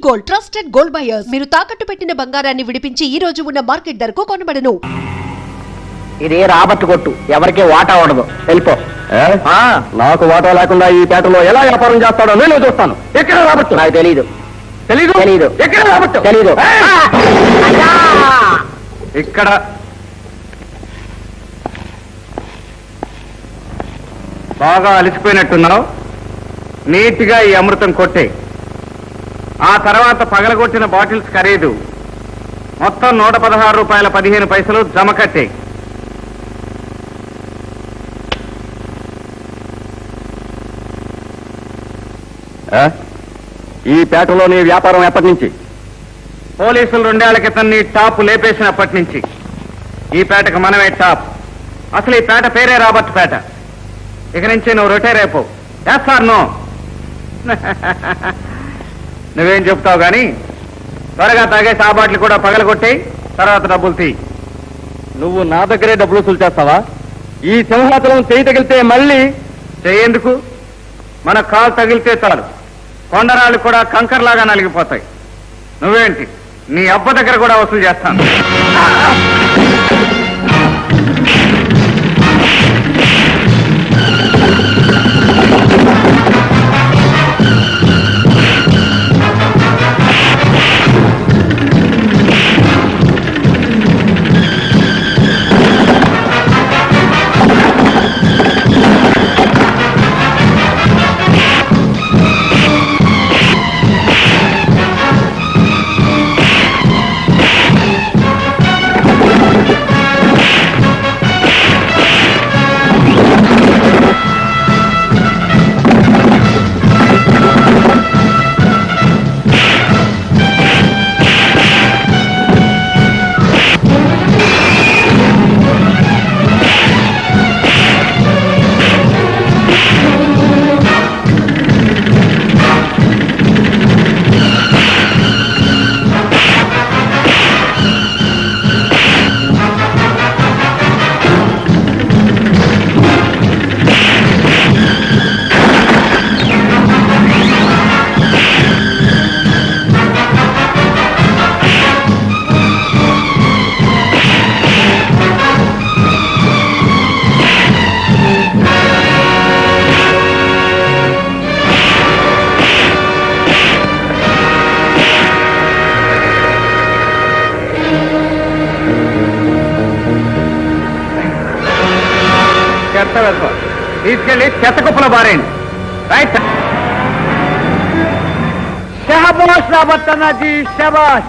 Gold, trusted gold buyers. మీరు తాకట్టు పెట్టిన బంగారాన్ని విడిపించి ఈ రోజు ఉన్న మార్కెట్ ధరకు కొనబడను. ఇది రాబట్టు కొట్టు, ఎవరికి వాటా ఉండదు. వెళ్ళిపో. నాకు వాటా లేకుండా ఈ పేటలో ఎలా వ్యాపారం చేస్తాడో నేను చూస్తాను. ఎక్కడ రాబట్టు? నాకు తెలీదు. తెలీదు. ఎక్కడ రాబట్టు? తెలీదు. ఇక్కడ బాగా అలసిపోయినట్టున్నావు. నీట్గా ఈ అమృతం కొట్టే. ఆ తర్వాత పగలగొట్టిన బాటిల్స్ ఖరీదు మొత్తం 116 రూపాయల 15 పైసలు జమ కట్టే. ఈ పేటలో నీ వ్యాపారం ఎప్పటి నుంచి? పోలీసులు 2 ఏళ్ల క్రితం నీ టాప్ లేపేసినప్పటి నుంచి ఈ పేటకు మనమే టాప్. అసలు ఈ పేట పేరే రాబర్ట్ పేట. ఇక నుంచి నువ్వు రిటైర్ అయిపో. సార్ నో నువ్వేం చెప్తావు గాని త్వరగా తాగేసి ఆ బాటిల్ కూడా పగలగొట్టే, తర్వాత డబ్బులు తీ. నువ్వు నా దగ్గరే డబ్బులు వసూలు చేస్తావా? ఈ సింహాచలం చేయి తగిలితే మళ్ళీ చేయేందుకు? మన కాలు తగిలితే చాలు, కొండరాళ్ళు కూడా కంకర్లాగా నలిగిపోతాయి. నువ్వేంటి, నీ అబ్బ దగ్గర కూడా వసూలు చేస్తాను. తీసుకెళ్ళి చెత్త కుప్పలో బారేయండి. రైట్. షహబాష్ రాబర్ట్ అన్నాజీ, షబాష్.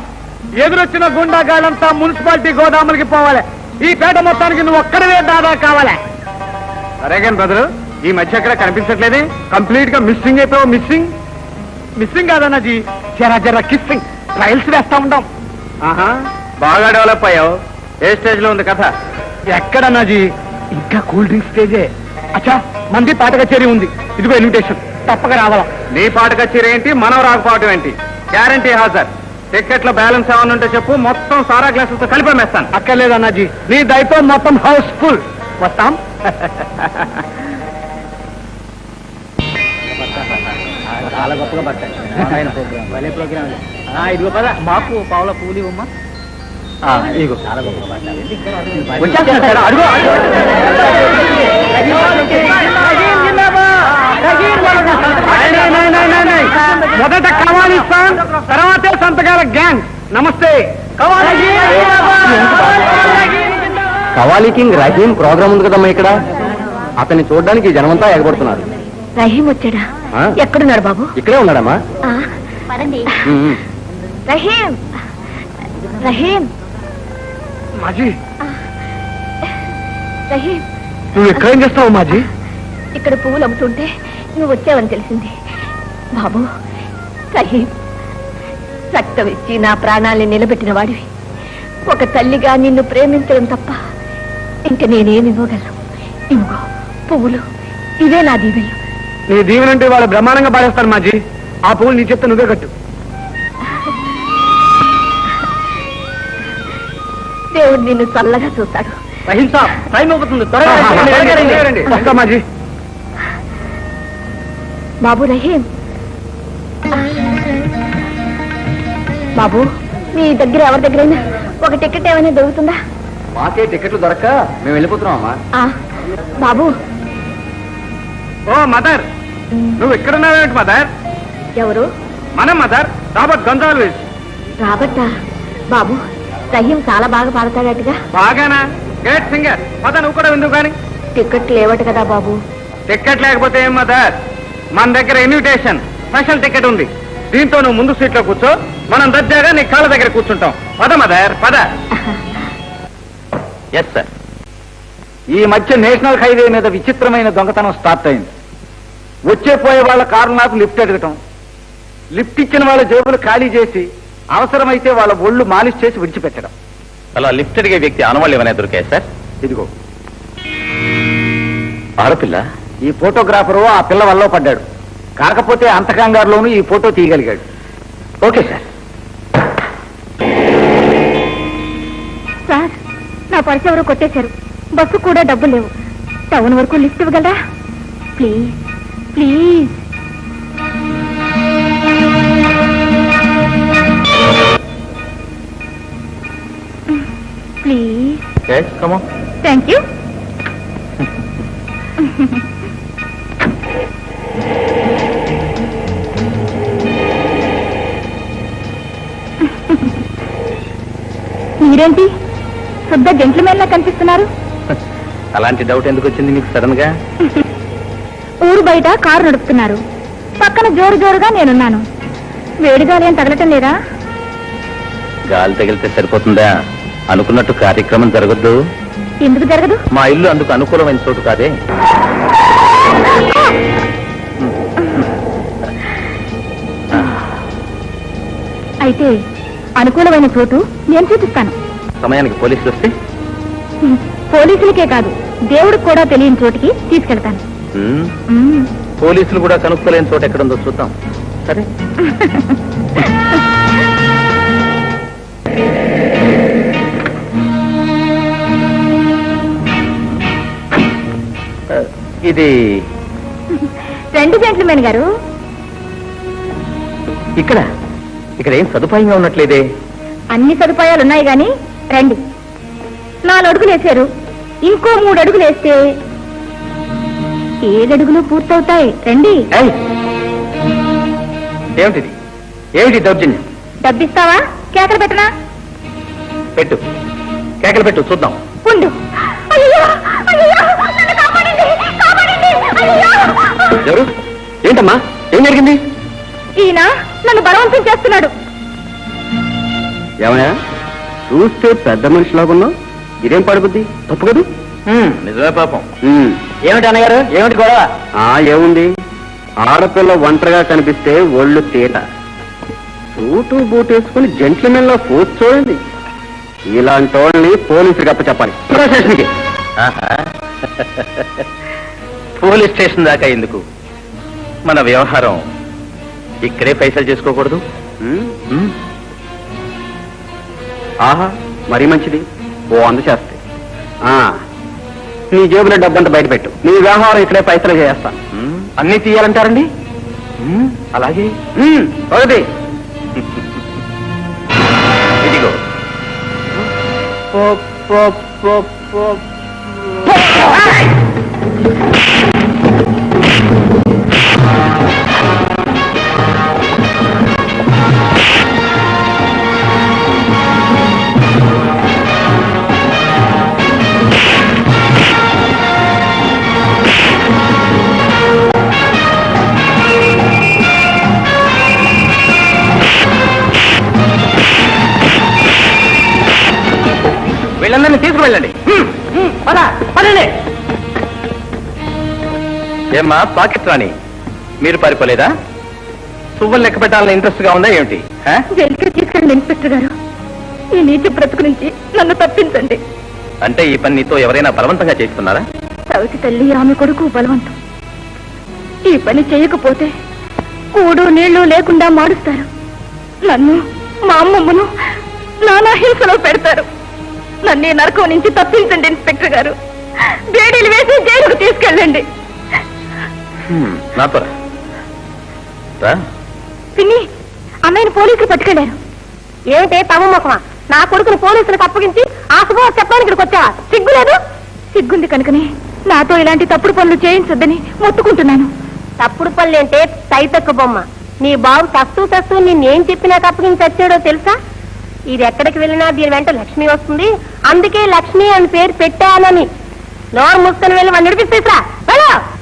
ఎదురొచ్చిన గుండాగాళ్ళంతా మున్సిపాలిటీ గోదాములకి పోవాలి. ఈ పేట మొత్తానికి నువ్వు ఒక్కడవే దాదా కావాలి. సరే కానీ బ్రదరు, ఈ మధ్య ఎక్కడ కనిపించట్లేదే? కంప్లీట్ గా మిస్సింగ్ అయిపోయావు. మిస్సింగ్ కాదన్నాజీ, జర కిస్సింగ్. ట్రయల్స్ వేస్తా ఉంటాం. బాగా డెవలప్ అయ్యావు. ఏ స్టేజ్ లో ఉంది కథ? ఎక్కడన్నాజీ? ఇంకా కూల్ డ్రింక్ స్టేజే. అచ్చా, మంది పాట కచేరీ ఉంది. ఇదిగో ఇన్విటేషన్, తప్పక రావాలా. నీ పాట కచేరీ ఏంటి, మనం రాకపోవటం ఏంటి? గ్యారంటీ హాజర్. టికెట్లో బ్యాలెన్స్ ఏమన్నా ఉంటే చెప్పు, మొత్తం సారా గ్లాసులతో కలిపి మేస్తాను. అక్కర్లేదు అన్నాజీ, నీ దయతో మొత్తం హౌస్ ఫుల్. వస్తాం. చాలా గొప్పగా పడతాయి. ప్రోగ్రామ్. ఇదిగో పద, మాకు పావుల పూలు ఇవ్వమ్మా. ఇదిగో చాలా గొప్పగా పడతాయి. మొదట కవాలిస్తాన్, తర్వాతే సంతకాల గ్యాంగ్. నమస్తే. కవాలి కింగ్ రహీం ప్రోగ్రామ్ ఉంది కదమ్మా ఇక్కడ. అతన్ని చూడడానికి జనమంతా ఎగబడుతున్నారు. రహీం వచ్చాడా? ఎక్కడున్నాడు బాబు? ఇక్కడే ఉన్నాడమ్మా. రహీం, రహీం, మాజీ. రహీం, నువ్వు ఎక్కడేం చేస్తావు మాజీ? ఇక్కడ పువ్వులు అమ్ముతుంటే నువ్వు వచ్చావని తెలిసింది బాబు. రహీం, రక్తం ఇచ్చి నా ప్రాణాల్ని నిలబెట్టిన వాడివి. ఒక తల్లిగా నిన్ను ప్రేమించడం తప్ప ఇంక నేనేమి ఇవ్వగలను? ఇవ్వగో పువ్వులు, ఇవే నా దీవెలు. నీ దీవెనంటే వాళ్ళు బ్రహ్మాండంగా పాడేస్తారు మాజీ. ఆ పువ్వులు నీ చెప్తే నువ్వే కట్టు. దేవుడు నిన్ను చల్లగా చూస్తాడు. అహింసా టైం అవుతుంది, త్వరగా మాజీ. బాబు రహీం, బాబు, మీ దగ్గర ఎవరి దగ్గరైనా ఒక టికెట్ ఏమైనా దొరుకుతుందా? మాకే టికెట్లు దొరక్క మేము వెళ్ళిపోతున్నామమ్మా. బాబు. ఓ మదర్, నువ్వు ఇక్కడ ఉన్నావేంటి మదర్? ఎవరు? మన మదర్, రాబర్ట్ గొంజాల్విస్. రాబట్టా? బాబు, రహీం చాలా బాగా పాడతాడట్టుగా. బాగానా? Great singer. మద నువ్వు కూడా విందువు కానీ. టికెట్ లేవట కదా బాబు. టికెట్ లేకపోతే ఏం మదర్, మన దగ్గర ఇన్విటేషన్ స్పెషల్ టికెట్ ఉంది. దీంతో నువ్వు ముందు సీట్లో కూర్చో, మనం దర్జాగా నీ కాళ్ళ దగ్గర కూర్చుంటాం. పద మదర్, పద. Yes sir. ఈ మధ్య నేషనల్ హైవే మీద విచిత్రమైన దొంగతనం స్టార్ట్ అయింది. వచ్చే పోయే వాళ్ళ కారు నాకు లిఫ్ట్ అడగటం, లిఫ్ట్ ఇచ్చిన వాళ్ళ జేబులు ఖాళీ చేసి అవసరమైతే వాళ్ళ ఒళ్ళు మాలిష్ చేసి విడిచిపెట్టడం. అలా లిఫ్ట్ అడిగే వ్యక్తి ఆనవాళ్ళు ఏమైనా దొరికాయి సార్? ఇదిగో ఆడపిల్ల. ఈ ఫోటోగ్రాఫరు ఆ పిల్ల వల్ల పడ్డాడు. కాకపోతే అంత కంగారులోనూ ఈ ఫోటో తీయగలిగాడు. Okay sir. సార్, నా పర్సు ఎవరో కొట్టేశారు. బస్సు కూడా డబ్బులు లేవు. టౌన్ వరకు లిఫ్ట్ ఇవ్వగలరా? Please please. Please. Thank you. మీరేంటి శుద్ధ జెంట్లమెన్ లా కనిపిస్తున్నారు? అలాంటి డౌట్ ఎందుకు వచ్చింది మీకు సడన్ గా? ఊరు బయట కారు నడుపుతున్నారు, పక్కన జోరు జోరుగా నేనున్నాను. వేడిగాలి ఏం తగలటం లేదా? గాలి తగిలితే సరిపోతుందా? అనుకున్నట్టు కార్యక్రమం జరగద్దు. ఎందుకు జరగదు? మా ఇల్లు అందుకు అనుకూలమైన చోటు కాదే. అయితే అనుకూలమైన చోటు నేను చూపిస్తాను. సమయానికి పోలీసులు వస్తే? పోలీసులకే కాదు, దేవుడికి కూడా తెలియని చోటికి తీసుకెళ్తాను. పోలీసులు కూడా కనుక్కోలేని చోటు ఎక్కడుందో చూద్దాం. సరే. ఇది రెండు జెంట్లమెన్ గారు. ఇక్కడ ఇక్కడ ఏం సదుపాయంగా ఉన్నట్లేదే. అన్ని సదుపాయాలు ఉన్నాయి గాని రండి. 4 అడుగులు వేశారు, ఇంకో 3 అడుగులు వేస్తే 7 అడుగులు పూర్తవుతాయి. రండి. ఏమిటిది? ఏమిటి దౌర్జన్యం? డబ్బిస్తావా? కేకలు పెట్టనా? పెట్టు, కేకలు పెట్టు చూద్దాం. ఉండు. అయ్యో, అయ్యో, నన్ను కాపాడండి, కాపాడండి, అయ్యో. ఎవరు? ఏంటమ్మా, ఏం జరిగింది? ఈయన నన్ను బలవంతం చేస్తున్నాడు. ఏమయ్యా, చూస్తే పెద్ద మనిషిలాగున్నావు, ఇదేం పడుకుద్ది? తప్పు కదూ? నిజమే పాపం. ఏమిటి అన్నగారు, ఏమిటి గొడవ? ఏముంది, ఆడపిల్ల ఒంటరిగా కనిపిస్తే ఒళ్ళు తీట, సూటు బూట్ వేసుకుని జెంట్లమెన్ లో ఫోర్స్ చూడండి. ఇలాంటి వాళ్ళని పోలీసులకు అప్పచెప్పాలి. స్టేషన్కి. పోలీస్ స్టేషన్ దాకా ఎందుకు? మన వ్యవహారం ఇక్కడే పైసలు చేసుకోకూడదు? ఆహా, మరీ మంచిది. ఓ అందచేస్తే నీ జేబులో డబ్బంతా బయట పెట్టు. నీ వ్యవహారం ఇక్కడే పైసలు చేస్తా. అన్నీ తీయాలంటారండి? అలాగే. ఒకటి ఇదిగో. వీళ్ళందరినీ తీసుకువెళ్ళండి. ఏమ్మా పాకెట్ రాణి, మీరు పారిపోలేదా? సువ్వలు లెక్క పెట్టాలని ఇంట్రెస్ట్ గా ఉందా ఏమిటి? జైలుకి తీసుకెళ్ళండి ఇన్స్పెక్టర్ గారు. ఈ నీచ బ్రతుకు నుంచి నన్ను తప్పించండి. అంటే ఈ పని నీతో ఎవరైనా బలవంతంగా చేస్తున్నారా? సవితి తల్లి, ఆమె కొడుకు బలవంతం. ఈ పని చేయకపోతే కూడు నీళ్లు లేకుండా మాడుస్తారు. నన్ను, మా అమ్మమ్మను నానా హింసలో పెడతారు. నన్ను ఈ నరకం నుంచి తప్పించండి ఇన్స్పెక్టర్ గారు. వేడీలు వేసి జైలుకు తీసుకెళ్ళండి. నాతో రా. పిన్ని, అన్నయ్యని పోలీసులు పట్టుకెళ్లారు. ఏమిటే తమ ముఖమా? నా కొడుకుని పోలీసులకు అప్పగించి ఆ శుభవార్త చెప్పడానికి ఇక్కడికి వచ్చావా? సిగ్గులేదు? సిగ్గుంది కనుకనే నాతో ఇలాంటి తప్పుడు పనులు చేయించొద్దని మొత్తుకుంటున్నాను. తప్పుడు పనులు అంటే తైతక్క బొమ్మ. నీ బాబు సస్తూ నిన్నేం చెప్పినా అప్పగించి వచ్చాడో తెలుసా? ఇది ఎక్కడికి వెళ్ళినా దీని వెంట లక్ష్మి వస్తుంది, అందుకే లక్ష్మి అని పేరు పెట్టానని. నోరు మూసుకొని వెళ్ళి వాడిని విడిపిస్తేసా?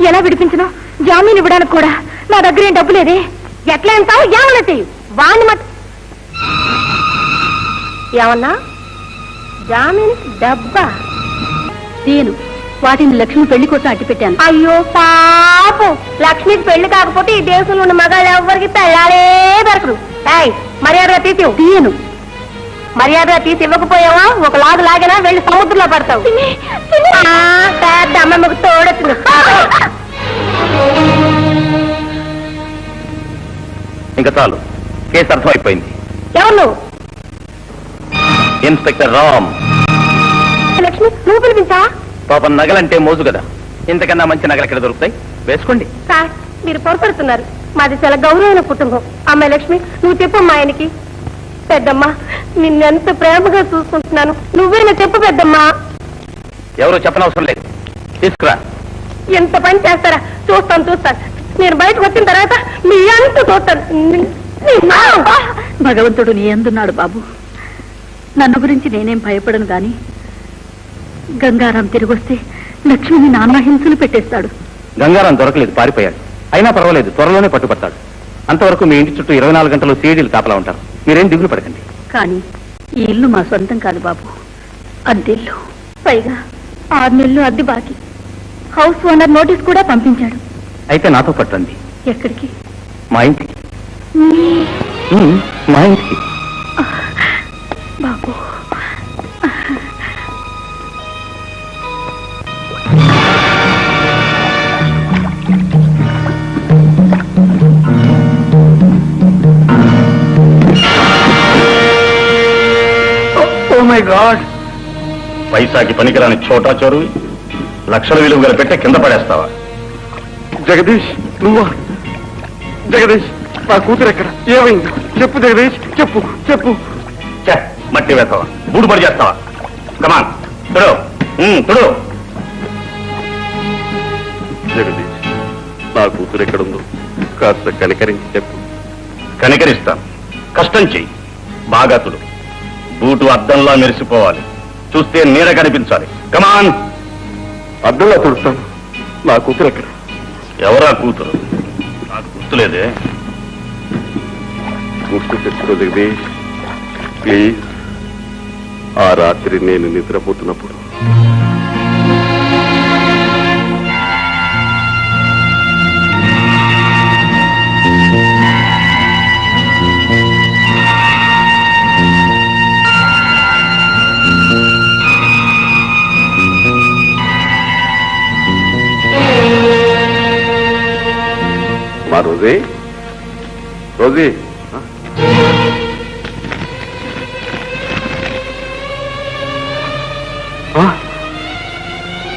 ఎలా విడిపించను? జామీన్ ఇవ్వడానికి కూడా నా దగ్గర ఏం డబ్బు లేదే. ఎట్లా అంటావు? ఏమన్నా చెయ్యి వాణ్ణి ఏమన్నా? జామీన్ డబ్బా నేను వాటిని లక్ష్మి పెళ్లి కోసం అట్టి పెట్టాను. అయ్యో పాపం, లక్ష్మికి పెళ్లి కాకపోతే ఈ దేశంలో ఉన్న మగాళ్ళు ఎవరికి పెళ్ళాలే దొరకరు. మర్యాదగా తీసి తీయను. మర్యాదగా తీసి ఇవ్వకపోయావా ఒక లాగు లాగినా వెళ్ళి సముద్రంలో పడతావు. పెద్ద అమ్మమ్మకు తోడొచ్చింది. ఇంకా చాలు, కేసు అర్థమైపోయింది. ఎవరు నువ్వు? ఇన్స్పెక్టర్ రామ్. లక్ష్మి నువ్వు పిలిపించా? పాపం నగలంటే మోజు కదా, ఇంతకన్నా మంచి నగలు ఎక్కడ దొరుకుతాయి? వేసుకోండి. సార్ మీరు పొరపడుతున్నారు, మాది చాలా గౌరవమైన కుటుంబం. అమ్మాయి లక్ష్మి నువ్వు చెప్పమ్మా ఆయనకి. పెద్దమ్మా నిన్నెంత ప్రేమగా చూసుకుంటున్నాను, నువ్వేనా చెప్పు పెద్దమ్మా. ఎవరు చెప్పనవసరం లేదు, తీసుకురా. ఎంత పని చేస్తారా? చూస్తాను. నేను బయటకు వచ్చిన తర్వాత మీ అంత చూస్తాను. భగవంతుడు నీ ఎందున్నాడు బాబు. నన్ను గురించి నేనేం భయపడను గాని గంగారాం తిరిగొస్తే లక్ష్మిని నానా హింసలు పెట్టేస్తాడు. గంగారాం దొరకలేదు, పారిపోయాడు. అయినా పర్వాలేదు, త్వరలోనే పట్టుపడతాడు. అంతవరకు మీ ఇంటి చుట్టూ 24 గంటలు సీడీలు కాపలా ఉంటారు. మీరేం దిగులు పడకండి. కానీ ఈ ఇల్లు మా సొంతం కాదు బాబు, అద్దెల్లు. పైగా 6 నెలలు అద్దె బాకీ. హౌస్ ఓనర్ నోటీస్ కూడా పంపించాడు. అయితే నాతో పట్టండి. ఎక్కడికి? మా ఇంటికి. మా ఇంటికి బాబు. ఓ మై గాడ్, పైసాకి పనికిరాని చోటా చోరు లక్షల విలువ గల పెట్టే కింద పడేస్తావా? జగదీష్ నువ్వా? జగదీష్ నా కూతురు ఎక్కడ? ఏమైంది చెప్పు జగదీష్, చెప్పు చెప్పు. మట్టి వేస్తావా? బూడు పడి చేస్తావా? కమాన్ తుడు, తుడు. జగదీష్ నా కూతురు ఎక్కడుందో కాస్త కనికరించి చెప్పు. కనికరిస్తాను, కష్టం చెయ్యి. బాగా తుడు. బూటు అద్దంలా మెరిసిపోవాలి, చూస్తే నీడ కనిపించాలి. కమాన్. అద్దంలో తుడుస్తాను. నా కూతురు ఎక్కడ? ఎవరా కూతురు? నాకు గుర్తులేదే. గుర్తు తెచ్చుకో జగదీష్ ప్లీజ్. ఆ రాత్రి నేను నిద్రపోతున్నప్పుడు మా Rosie Rosie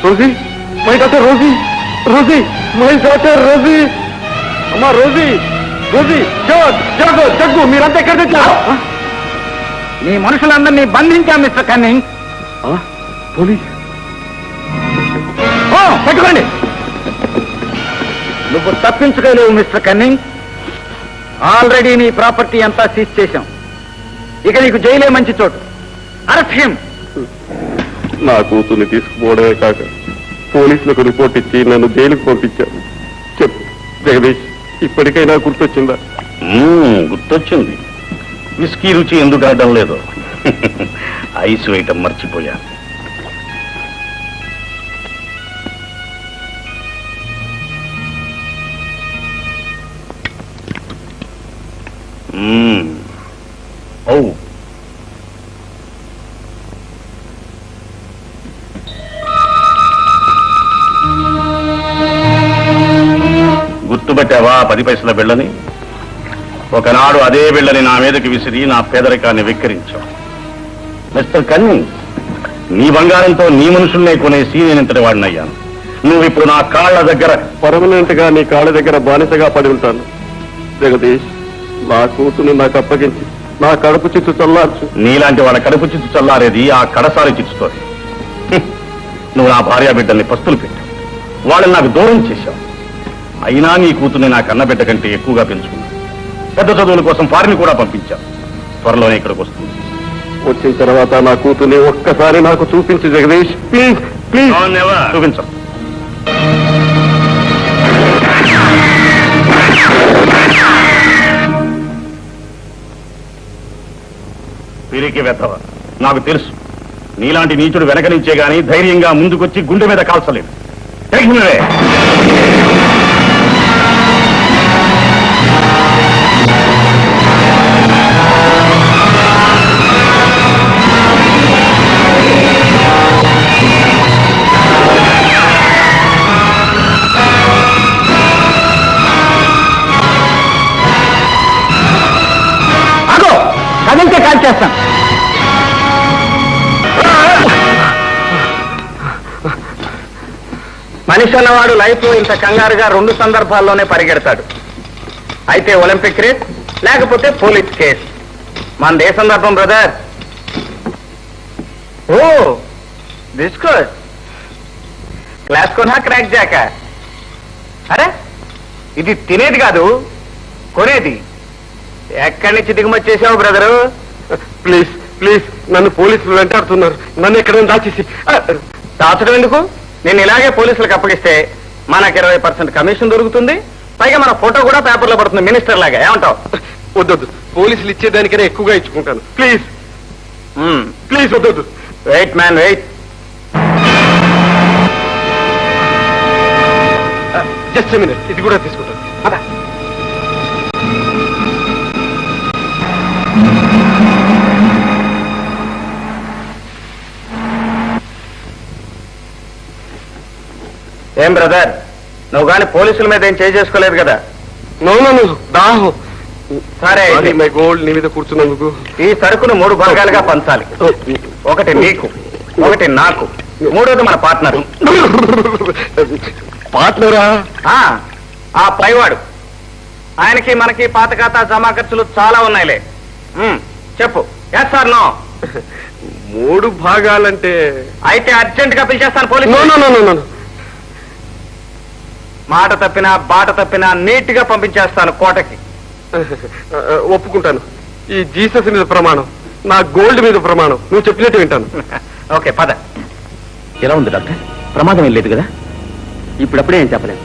Rosie, my doctor Rosie, Rosie, my doctor Rosie, అమ్మా రోజీ, రోజీ, జగ్గు జగ్గు మీరంతా ఎక్కడ తెచ్చారు? నీ మనుషులందరినీ బంధించాం మిస్టర్ కన్నింగ్. పోలీస్ పెట్టుకోండి. నువ్వు తప్పించుకోలేవు మిస్టర్ కన్నింగ్. ఆల్రెడీ నీ ప్రాపర్టీ అంతా సీజ్ చేశాం. ఇక నీకు జైలే మంచి చోటు. Arrest him. నా కూతుర్ని తీసుకుపోవడమే కాక పోలీసులకు రిపోర్ట్ ఇచ్చి నన్ను జైలుకు పంపించారు. చెప్పు జగదీష్, ఇప్పటికైనా గుర్తొచ్చిందా? గుర్తొచ్చింది. విస్కీ రుచి ఎందుకు ఆడడం లేదు? ఐస్ వేయటం మర్చిపోయా. ఓ గుర్తుపెట్టావా 10 పైసల బిళ్ళని? ఒకనాడు అదే బిళ్ళని నా మీదకి విసిరి నా పేదరికాన్ని వెక్కిరించావు. మిస్టర్ కన్నింగ్, నీ బంగారంతో నీ మనుషుల్నే కొనేసి నేనింతటి వాడినయ్యాను. నువ్విప్పుడు నా కాళ్ళ దగ్గర పర్మనెంట్ గా నీ కాళ్ళ దగ్గర బానిసగా పడి ఉంటాను. జగదీష్, నా కూతురు నాకు అప్పగించి నా కడుపు చిచ్చు చల్లార్చు. నీలాంటి వాళ్ళ కడుపు చిచ్చు చల్లారేది ఆ కడసారి చిచ్చుతోంది. నువ్వు నా భార్య బిడ్డల్ని పస్తులు పెట్టావు, వాళ్ళని నాకు దూరం చేశావు. అయినా నీ కూతుర్ని నా కన్నబిడ్డ కంటే ఎక్కువగా పెంచుకున్నావు. పెద్ద చదువుల కోసం ఫారిన్ కూడా పంపించావు. త్వరలోనే ఇక్కడికి వస్తుంది. వచ్చిన తర్వాత నా కూతుర్ని ఒక్కసారి నాకు చూపించు జగదీష్, ప్లీజ్ ప్లీజ్. చూపించం. పిరికి వెతవ, నాకు తెలుసు నీలాంటి నీచుడు వెనక నుంచే గాని ధైర్యంగా ముందుకొచ్చి గుండె మీద కాల్చలేదు. తెలిసినవే. అగో కదిలితే కాల్ చేస్తాను. మనిషి అన్నవాడు లైఫ్ లో ఇంత కంగారుగా 2 సందర్భాల్లోనే పరిగెడతాడు. అయితే ఒలింపిక్ రేస్, లేకపోతే పోలీస్ కేస్. మనది ఏ సందర్భం బ్రదర్? ఓ బిస్కట్ క్లాస్ కొనా క్రాక్ జాకా? అరే ఇది తినేది కాదు, కొనేది. ఎక్కడి నుంచి దిగుమతి చేసావు బ్రదరు? ప్లీజ్ ప్లీజ్, నన్ను పోలీసులు వెంటాడుతున్నారు. నన్ను ఎక్కడైనా దాచేసి. దాచడం ఎందుకు? నేను ఇలాగే పోలీసులకు అప్పగిస్తే మనకు 20% కమిషన్ దొరుకుతుంది. పైగా మన ఫోటో కూడా పేపర్లో పడుతుంది మినిస్టర్ లాగా. ఏమంటావు? వద్దొద్దు, పోలీసులు ఇచ్చేదానికైనా ఎక్కువగా ఇచ్చుకుంటాను. ప్లీజ్ ప్లీజ్ వద్దొద్దు. Wait man wait. Just minute, ఇది కూడా తీసుకుంటాను. ఏం బ్రదర్, నువ్వు కానీ పోలీసుల మీద ఏం చేసుకోలేదు కదా? నో దాహం. సరే మై గోల్డ్, నీ మీద కూర్చున్నందుకు. ఈ సరుకును 3 భాగాలుగా పంచాలి. ఒకటి నీకు, ఒకటి నాకు, మూడోది మన పార్ట్నర్. పార్ట్నరా? ఆ పైవాడు. ఆయనకి మనకి పాత ఖాతా జమా ఖర్చులు చాలా ఉన్నాయిలే. చెప్పు, ఎస్ సార్ నో? 3 భాగాలంటే అయితే అర్జెంట్ గా పిలిచేస్తాను పోలీసు. నో. మాట తప్పినా బాట తప్పినా నీట్ గా పంపించేస్తాను కోటకి. ఒప్పుకుంటాను. ఈ జీసస్ మీద ప్రమాణం, నా గోల్డ్ మీద ప్రమాణం. నువ్వు చెప్పినట్టు వింటాను. ఓకే పద. ఎలా ఉంది డాక్టర్? ప్రమాదం ఏం లేదు కదా? ఇప్పుడప్పుడే ఏం చెప్పలేదు.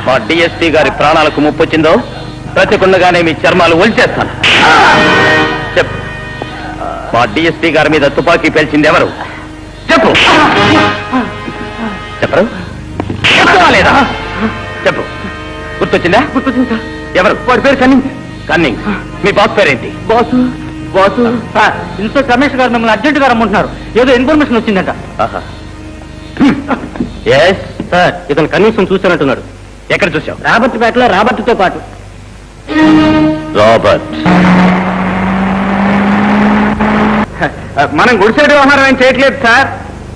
మా డిఎస్పీ గారి ప్రాణాలకు ముప్పొచ్చిందో బ్రతికుండగానే మీ చర్మాలు ఒలిచేస్తాను. చెప్పు, మా డిఎస్పీ గారి మీద తుపాకీ పేల్చింది ఎవరు? చెప్పు. చెప్పరు? చెప్తావా లేదా? చెప్పు. గుర్తొచ్చిందా? గుర్తొచ్చింది సార్. ఎవరు? వాడి పేరు కన్నింగ్. కన్నింగ్. మీ బాస్ పేరేంటి? బాసు సార్, ఇన్స్పెక్టర్ రమేష్ గారు మిమ్మల్ని అర్జెంట్ గా రమ్మంటున్నారు. ఏదో ఇన్ఫర్మేషన్ వచ్చిందట. ఎస్ సార్, ఇతను కనీసం చూసినట్టున్నాడు. ఎక్కడ చూసావు? రాబర్ట్ పేటలో రాబర్ట్తో పాటు. రాబర్ట్. మనం గుడిసెడు వ్యవహారం ఏం చేయట్లేదు sir.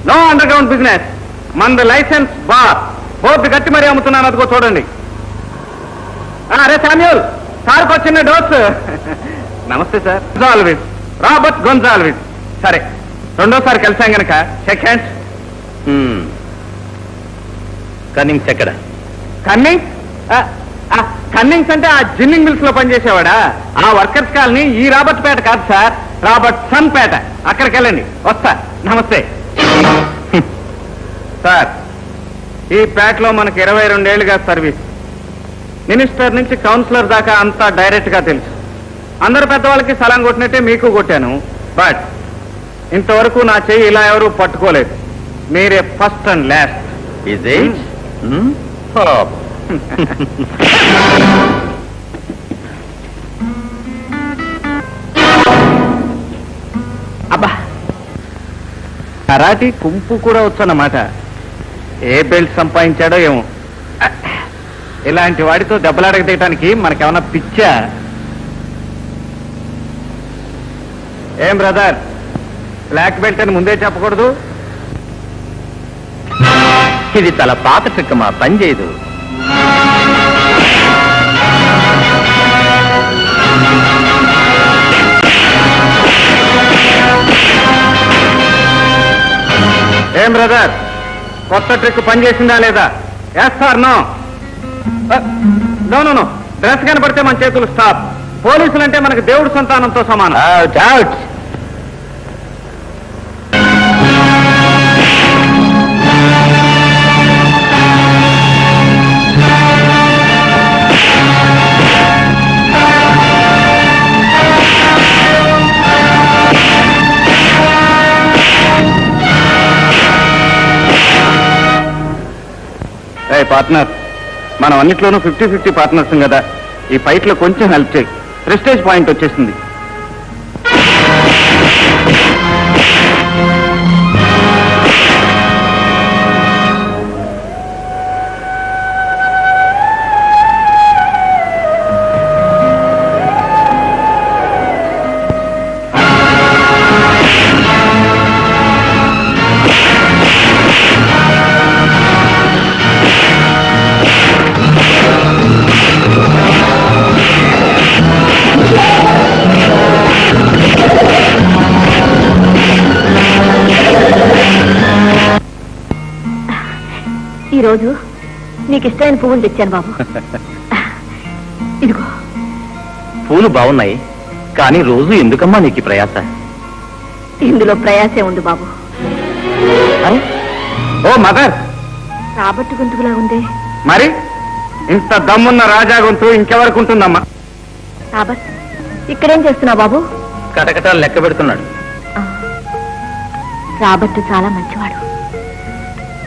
No underground business. మనది లైసెన్స్ బార్. బోర్డు కట్టి మరీ అమ్ముతున్నాను, అదిగో చూడండి. అరే శామ్యూల్, సార్కి వచ్చిన డోస్. నమస్తే సార్. గొంజాల్విస్, రాబర్ట్ గొంజాల్విస్. సరే, రెండోసారి కలిసాం గనక షేక్ హ్యాండ్స్. కన్నింగ్స్ ఎక్కడ? కన్నింగ్? కన్నింగ్స్ అంటే ఆ జిన్నింగ్ మిల్స్ లో పనిచేసేవాడా? ఆ వర్కర్స్ కాలనీ ఈ రాబర్ట్ పేట కాదు సార్, రాబర్ట్ సన్ పేట. అక్కడికి వెళ్ళండి. వస్తా. నమస్తే సార్. ఈ పేటలో మనకి 22 ఏళ్లుగా సర్వీస్. మినిస్టర్ నుంచి కౌన్సిలర్ దాకా అంతా డైరెక్ట్ గా తెలుసు. అందరు పెద్దవాళ్ళకి సలాం కొట్టినట్టే మీకు కొట్టాను. బట్ ఇంతవరకు నా చెయ్యి ఇలా ఎవరూ పట్టుకోలేదు. మీరే first and last. Is it? అబ్బా, కరాటీ కుంపు కూడా వచ్చన్నమాట. ఏ బెల్ట్ సంపాదించాడో ఏమో. ఇలాంటి వాడితో దెబ్బలాడక తీయటానికి మనకేమన్నా పిచ్చా? ఏం బ్రదర్, బ్లాక్ బెల్ట్ అని ముందే చెప్పకూడదు? ఇది చాలా పాత ట్రిక్ మా పని చేయదు. ఏం బ్రదర్, కొత్త ట్రిక్ పనిచేసిందా లేదా? Yes sir no? No no no, dress కనపడితే మన చేతులు స్టాప్. పోలీసులు అంటే మనకు దేవుడు సంతానంతో సమానం. పార్ట్నర్, మనం అన్నిట్లోనూ 50-50 పార్ట్నర్స్ కదా. ఈ ఫైట్ లో కొంచెం హెల్ప్ చేయి. ప్రెస్టేజ్ పాయింట్ వచ్చేసింది. ఈరోజు నీకు ఇష్టమైన పువ్వులు తెచ్చాను బాబు. ఇదిగో. పూలు బాగున్నాయి, కానీ రోజు ఎందుకమ్మా నీకు ఈ ప్రయాస? ఇందులో ప్రయాసే ఉంది బాబు. ఓ మదర్, రాబట్టు గొంతుకులా ఉంది. మరి ఇంత దమ్మున్న రాజా గొంతు ఇంకెవరికి ఉంటుందమ్మా? రాబట్, ఇక్కడేం చేస్తున్నావు బాబు? కటకటాలు లెక్క పెడుతున్నాడు. రాబట్టు చాలా మంచివాడు.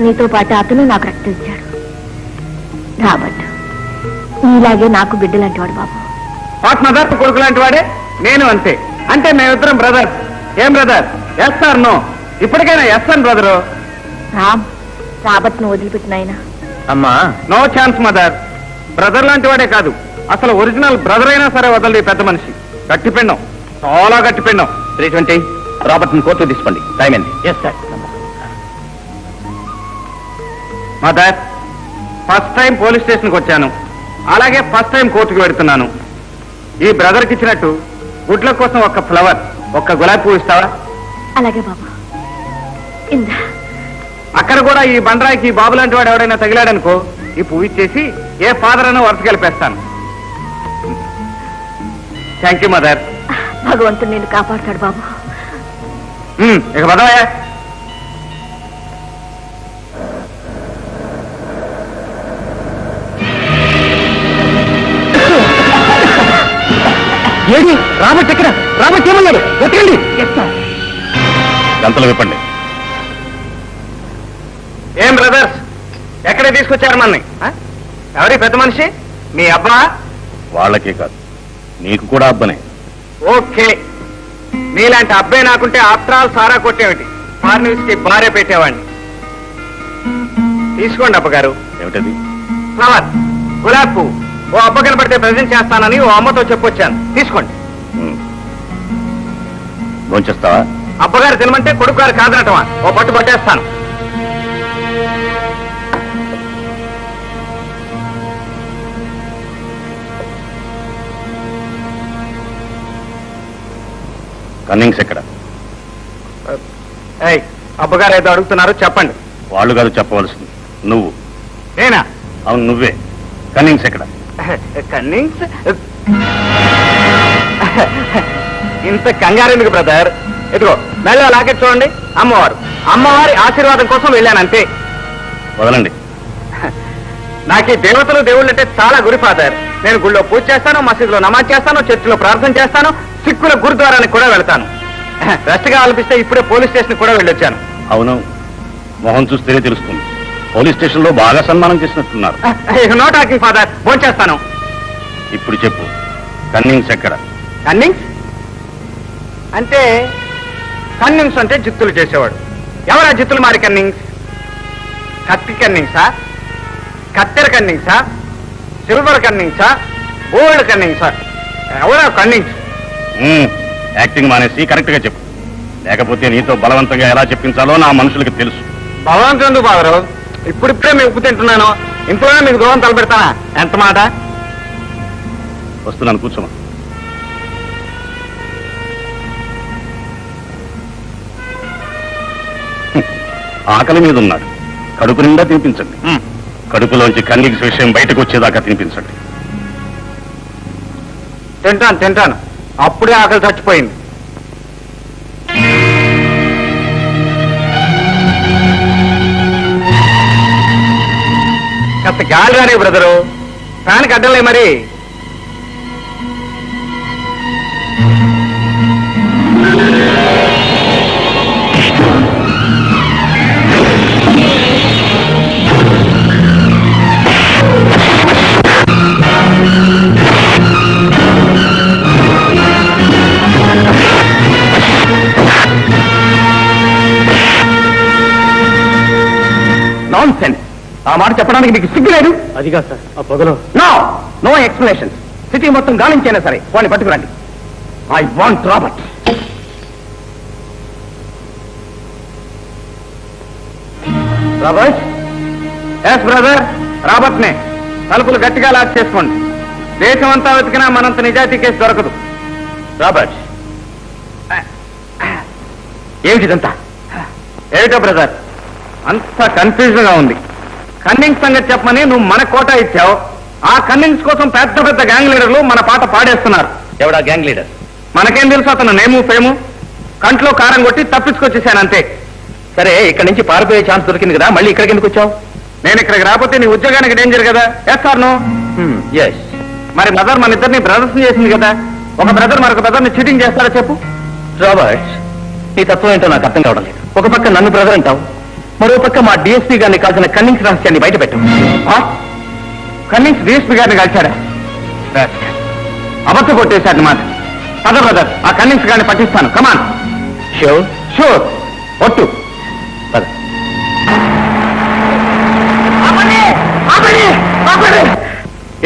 నీతో పాటు అతను నాకు రక్తం ఇచ్చాడు. రాబట్టు నీలాగే నాకు బిడ్డలాంటి వాడు బాబు. వాట్ మదర్, కొడుకు లాంటి వాడే. నేను అంతే. అంటే మేమిద్దరం బ్రదర్. ఏం బ్రదర్, ఎస్ సార్ నో? ఇప్పటికైనా ఎస్ అని బ్రదరు. రాబట్ను వదిలిపెట్టిన ఆయన. అమ్మా, నో ఛాన్స్ మదర్. బ్రదర్ లాంటి వాడే కాదు, అసలు ఒరిజినల్ బ్రదర్ అయినా సరే వదలది పెద్ద మనిషి. గట్టిపిండం, చాలా గట్టిపిండం. 320 రాబర్ట్ని కోర్టు తీసుకోండి. టైం ఏంది? Yes sir. Mother, first time police స్టేషన్కి వచ్చాను, అలాగే ఫస్ట్ టైం కోర్టుకు వెడుతున్నాను. ఈ బ్రదర్కి ఇచ్చినట్టు గుడ్ల కోసం ఒక ఫ్లవర్, ఒక్క గులాబీ పువ్వు ఇస్తావా? అలాగే బాబా. ఇందా. అక్కడ కూడా ఈ బండరాయికి ఈ బాబు లాంటి వాడు ఎవడైనా తగిలాడనుకో, ఈ పువ్వు ఇచ్చేసి ఏ ఫాదర్ అయినా వరుస కలిపేస్తాను. Thank you mother. భగవంతుడు నేను కాపాడుతాడు బాబు. ఇక పదవయ్యా. ఏది రాబర్ట్ ఎక్కడ? రాబర్ట్ ఏమన్నాడు? ఎక్కండి. గంతలు విప్పండి. ఏం బ్రదర్స్, ఎక్కడ తీసుకొచ్చారు మనని? ఎవరి పెద్ద మనిషి? మీ అబ్బా? వాళ్ళకే కాదు, నీకు కూడా అబ్బనే. ఓకే, నీలాంటి అబ్బాయి నాకుంటే ఆఫ్టర్ ఆల్ సారా కొట్టేమిటి, ఫార్నీస్ కి భార్య పెట్టేవాడిని. తీసుకోండి అబ్బగారు. ఏమిటది? ఫ్లవర్, గులాబీ పువ్వు. ఓ అబ్బ కనపడితే ప్రజెంట్ చేస్తానని ఓ అమ్మతో చెప్పొచ్చాను. తీసుకోండి. భోంచేస్తావా? అబ్బగారు తినమంటే కొడుకు గారు కాదనటమా? ఓ పట్టు పట్టేస్తాను. కన్నింగ్స్ ఎక్కడ? ఏయ్, అబ్బగారు ఏదో అడుగుతున్నారు, చెప్పండి. వాళ్ళు కాదు చెప్పవలసింది, నువ్వు. నేనా? అవును, నువ్వే. కన్నింగ్స్ ఎక్కడ? కన్నింగ్స్? ఇంత కంగారు ఎందుకు బ్రదర్? ఇదిగో మెల్ల లాకెట్ చూడండి. అమ్మవారు, అమ్మవారి ఆశీర్వాదం కోసం వెళ్ళానంతే. వదలండి. నాకు ఈ దేవతలు దేవుళ్ళు అంటే చాలా గురి ఫాదర్. నేను గుళ్ళో పూజ చేస్తాను, మసీదులో నమాజ్ చేస్తాను, చర్చిలో ప్రార్థన చేస్తాను, సిక్కుల గురుద్వారానికి కూడా వెళ్తాను. రెస్ట్ కావాలనిపిస్తే ఇప్పుడే పోలీస్ స్టేషన్ కూడా వెళ్ళొచ్చాను. అవును, మొహం చూస్తేనే తెలుస్తుంది. పోలీస్ స్టేషన్ లో బాగా సన్మానం చేసినట్టున్నారు. నో టాకింగ్ ఫాదర్, ఫోన్ చేస్తాను. ఇప్పుడు చెప్పు, కన్నింగ్స్ ఎక్కడ? కన్నింగ్స్ అంటే కన్నింగ్స్ అంటే జిత్తులు చేసేవాడు. ఎవరా జిత్తులు మారి కన్నింగ్స్? కత్తి కన్నింగ్సా, కత్తెర కన్నింగ్సా, సిల్వర్ కన్నింగ్సా, గోల్డ్ కన్నింగ్సా? ఎవరా కన్నింగ్స్? యాక్టింగ్ మానేసి కరెక్ట్ గా చెప్పు, లేకపోతే నీతో బలవంతంగా ఎలా చెప్పించాలో నా మనుషులకి తెలుసు. భగవంతుడు బాబు, ఇప్పుడిప్పుడే మేము ఉప్పు తింటున్నాను. ఇంట్లోనే మీకు దూరం తలపెడతానా? ఎంత మాట? వస్తున్నాను, కూర్చోమా. ఆకలి మీద ఉన్నాడు, కడుపు నిండా తినిపించండి. కడుపులోంచి కన్నీకి విషయం బయటకు వచ్చేదాకా తినిపించండి. తింటాను. అప్పుడే ఆకలి చచ్చిపోయింది. కాస్త గాలి రాని బ్రదరు, ఫ్యాన్కి అడ్డలే మరి. నాన్సెన్స్. ఆ మాట చెప్పడానికి మీకు సిగ్గులేదు? అదిగా సార్, ఆ పొగలో నో ఎక్స్ప్లెనేషన్. సిటీ మొత్తం గాలించైనా సరే వాడిని పట్టుకురండి. I want Robert. Robert? Yes brother, Robert నే. తలుపులు గట్టిగా లాక్ చేసుకోండి. దేశం అంతా వెతికినా మనంత నిజాయితీ కేసు దొరకదు. రాబర్ట్, ఏమిటిదంతా? ఏమిటో బ్రదర్, అంత కన్ఫ్యూజన్ గా ఉంది. కన్నింగ్స్ సంగతి చెప్పమని నువ్వు మన కోటా ఇచ్చావు. ఆ కన్నింగ్స్ కోసం పెద్ద పెద్ద గ్యాంగ్ లీడర్లు మన పాట పాడేస్తున్నారు. ఎవడా గ్యాంగ్ లీడర్? మనకేం తెలుసు అతను నేము ఫేము? కంట్లో కారం కొట్టి తప్పించుకొచ్చేసాను అంతే. సరే, ఇక్కడ నుంచి పారిపోయే ఛాన్స్ దొరికింది కదా, మళ్ళీ ఇక్కడికి ఎందుకు వచ్చావు? నేను ఇక్కడికి రాకపోతే నీ ఉద్యోగానికి డేంజర్ కదా. Yes or no? ఎస్. మరి మదర్ మన ఇద్దరిని బ్రదర్స్ చేసింది కదా. ఒక బ్రదర్ మరొక బ్రదర్ని చీటింగ్ చేస్తారా చెప్పు? రాబర్ట్, నీ తత్వం ఏంటో నాకు అర్థం కావడం లేదు. ఒక పక్క నన్ను బ్రదర్ అంటావు, మరో పక్క మా డిఎస్పీ గారిని కాల్చిన కన్నింగ్స్ రహస్యాన్ని బయట పెట్టావు. కన్నింగ్స్ డిఎస్పీ గారిని కలిశాడా? అబద్ధ కొట్టేశాడు మాట. పద బ్రదర్, ఆ కన్నింగ్స్ గారిని పట్టిస్తాను. కమాన్. షూర్. ఒట్టు. పద.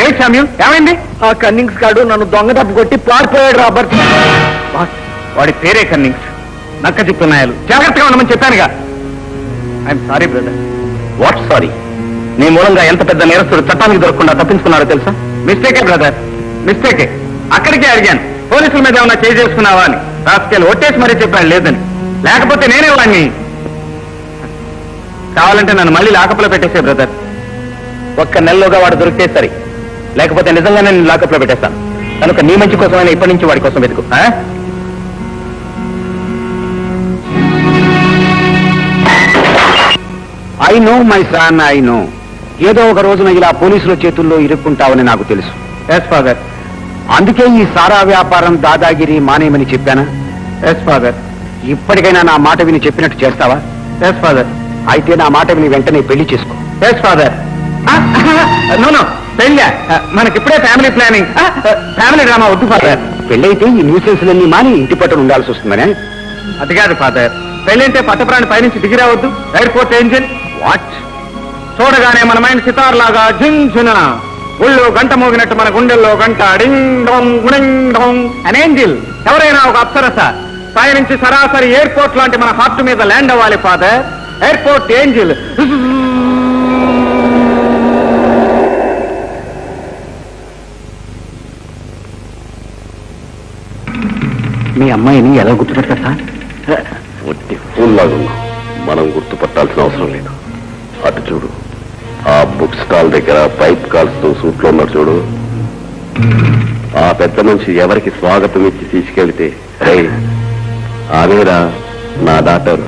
ఏమి శామ్యూల్, ఏమైంది? ఆ కన్నింగ్స్ గాడు నన్ను దొంగ తప్పు కొట్టి పారిపోయాడు రాబర్ట్. వాడి పేరే కన్నింగ్స్. నక్క చిక్కున్నాయాలు. జాగ్రత్తగా ఉండమని చెప్పానుగా. I'm sorry brother. What sorry? నీ మూలంగా ఎంత పెద్ద నేరస్తుడు చట్టానికి దొరకకుండా తప్పించుకున్నారో తెలుసా? మిస్టేకే బ్రదర్, మిస్టేకే. అక్కడికే అడిగాను, పోలీసుల మీద ఏమన్నా చేయి చేసుకున్నావా అని. రాసుకెళ్ళి ఒట్టేసి మరీ చెప్పాడు లేదని. లేకపోతే నేనే వాడిని. కావాలంటే నన్ను మళ్ళీ లాకప్లో పెట్టేసే బ్రదర్. ఒక్క నెలలోగా వాడు దొరికితే సరి, లేకపోతే నిజంగానే నేను లాకప్లో పెట్టేస్తాను. కనుక నీ మంచి కోసమైనా ఇప్పటి నుంచి వాడి కోసం వెతుకు. I know my son, I know. ఏదో ఒక రోజున ఇలా పోలీసుల చేతుల్లో ఇరుక్కుంటావని నాకు తెలుసు. Yes father. అందుకే ఈ సారా వ్యాపారం దాదాగిరి మానేయమని చెప్పానా? Yes father. ఇప్పటికైనా నా మాట విని చెప్పినట్టు చేస్తావా? Yes father. అయితే నా మాట విని వెంటనే పెళ్లి చేసుకో. Yes father. నో పెళ్ళా? మనకిప్పుడే ఫ్యామిలీ ప్లానింగ్. ఫ్యామిలీ డ్రామా వద్దు ఫాదర్. పెళ్ళైతే ఈ న్యూసెన్స్లన్నీ మాని ఇంటి పట్టున ఉండాల్సి వస్తుందనే. అది కాదు ఫాదర్. పెళ్ళంటే పట్టప్రాణి పైనుంచి దిగిరావద్దు. Airport angel. వాట్? చూడగానే మన మైండ్ సితార్ లాగా జింజున, గుళ్ళో గంట మోగినట్టు మన గుండెల్లో గంట డింగ్ డోంగ్ గుడింగ్ డోంగ్. అన్ ఏంజిల్. ఎవరైనా ఒక అప్సరస పైనుంచి సరాసరి ఎయిర్పోర్ట్ లాంటి మన హార్ట్ మీద ల్యాండ్ అవ్వాలి ఫాదర్. Airport angel. మీ అమ్మాయిని ఎలా గుర్తుపెడతారు సార్? ఒట్టి ఫోన్లాగా ఉన్నాం, మనం గుర్తుపట్టాల్సిన అవసరం లేదు. అటు చూడు, ఆ బుక్ స్టాల్ దగ్గర పైప్ కాల్స్తో సూట్లో ఉన్నాడు చూడు. ఆ పెద్ద మనిషి ఎవరికి స్వాగతం ఇచ్చి తీసుకెళ్తే, ఆమెరా నా doctor.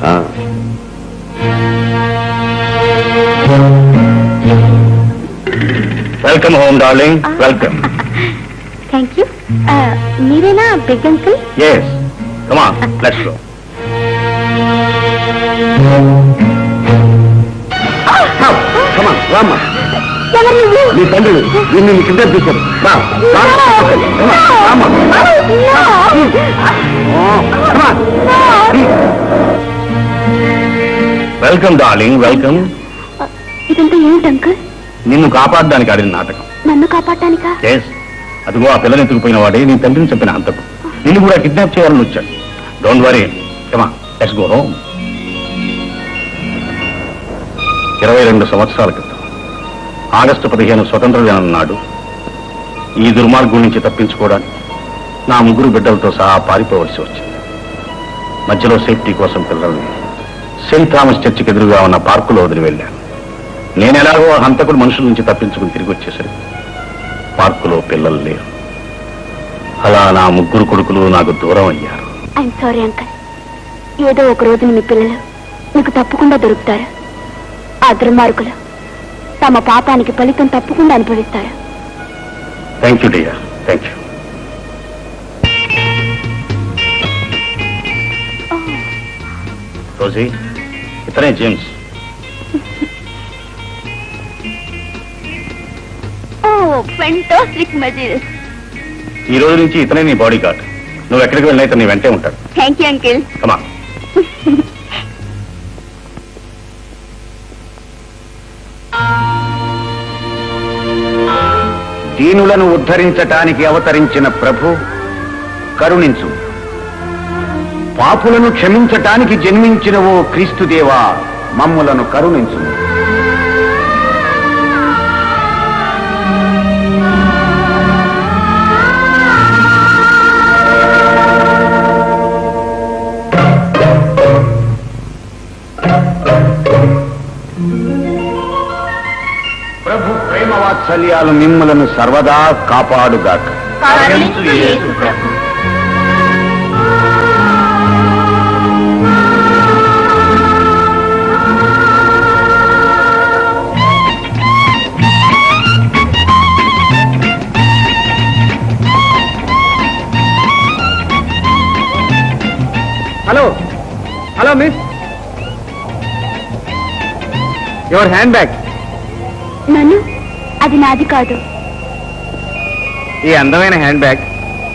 Welcome home darling, welcome. Thank you. మీరేనా big uncle? Yes, come on, let's go. రామ్మా, ఎవరు నువ్వు? నీ తండ్రి నిన్ను నీ కింద తీశాడు. Welcome darling, welcome. ఇదంతా ఏమిటి అంకుల్? నిన్ను కాపాడడానికి ఆడిన నాటకం. నన్ను కాపాడటానికా? ఎస్, అదిగో ఆ పిల్లని ఎత్తుకుపోయిన వాడే నీ తండ్రిని చెప్పిన అంతకు. నిన్ను కూడా కిడ్నాప్ చేయాలని వచ్చాడు. Don't worry, come on, let's go home. 22 సంవత్సరాల క్రితం ఆగస్టు 15 స్వతంత్ర దినం నాడు ఈ దుర్మార్గం నుంచి తప్పించుకోవడానికి నా 3 బిడ్డలతో సహా పారిపోవలసి వచ్చింది. మధ్యలో సేఫ్టీ కోసం పిల్లల్ని సెయింట్ థామస్ చర్చికి ఎదురుగా ఉన్న పార్కులో వదిలి వెళ్ళాను. నేను ఎలాగో ఆ హంతకుడు మనుషుల నుంచి తప్పించుకుని తిరిగి వచ్చేసరికి పార్కులో పిల్లలు లేరు. అలా నా 3 కొడుకులు నాకు దూరం అయ్యారు. I'm sorry uncle. ఏదో ఒక రోజు మీ పిల్లలు మీకు తప్పకుండా దొరుకుతారు. ఆ దుర్మార్గులు తమ పాపానికి ఫలితం తప్పకుండా అనుభవిస్తారు. Thank you dear, thank you. Rosie, ఇతనే జేమ్స్. ఓ ఫెంటాస్టిక్ మెజీస్. ఈ రోజు నుంచి ఇతనే నీ బాడీ గార్డ్. నువ్వు ఎక్కడికి వెళ్ళినా ఇతను నీ వెంటే ఉంటాడు. Thank you uncle. కమా. దీనులను ఉద్ధరించటానికి అవతరించిన ప్రభు కరుణించు. పాపులను క్షమించటానికి జన్మించిన ఓ క్రీస్తుదేవా మమ్ములను కరుణించు. ప్రభు ప్రేమవాత్సల్యాలు మిమ్ములను సర్వదా కాపాడుగాక. Hello hello miss, your handbag. నన్ను అది నాది కాదు. ఈ అందమైన హ్యాండ్ బ్యాగ్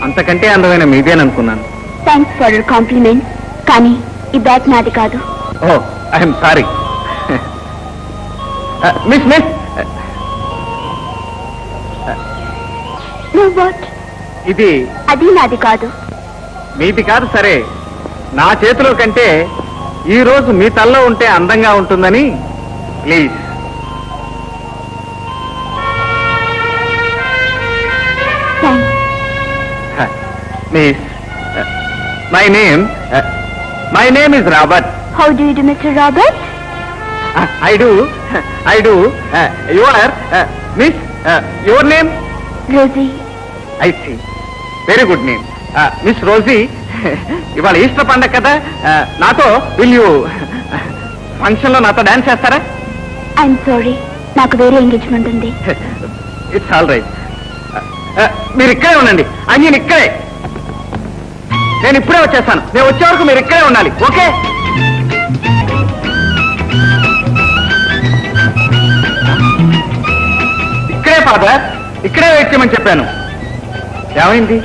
అంతకంటే అందమైన మీదేననుకున్నాను. Thanks for your compliment. కానీ ఈ బ్యాగ్ నాది కాదు. Oh I'm sorry. Miss miss, no what? ఇది అది నాది కాదు. మీది కాదు సరే, నా చేతిలో కంటే ఈ రోజు మీ తల్లో ఉంటే అందంగా ఉంటుందని please. Thanks. Miss, my name is Robert. How do you do mister Robert? I do. Your miss, your name? Rosie. I see, very good name. Miss Rosie, ఇవాళ ఈస్టర్ పండగ కదా, నాతో విల్ యూ ఫంక్షన్ లో నాతో dance చేస్తారా? I'm sorry, నాకు వేరే engagement ఉంది. It's all right. మీరు ఇక్కడే ఉండండి. నేను ఇక్కడే, నేను ఇప్పుడే వచ్చేస్తాను. నేను వచ్చే వరకు మీరు ఇక్కడే ఉండాలి, ఓకే? ఇక్కడే ఫాదర్, ఇక్కడే వెయిట్ చేయమని చెప్పాను. ఏమైంది?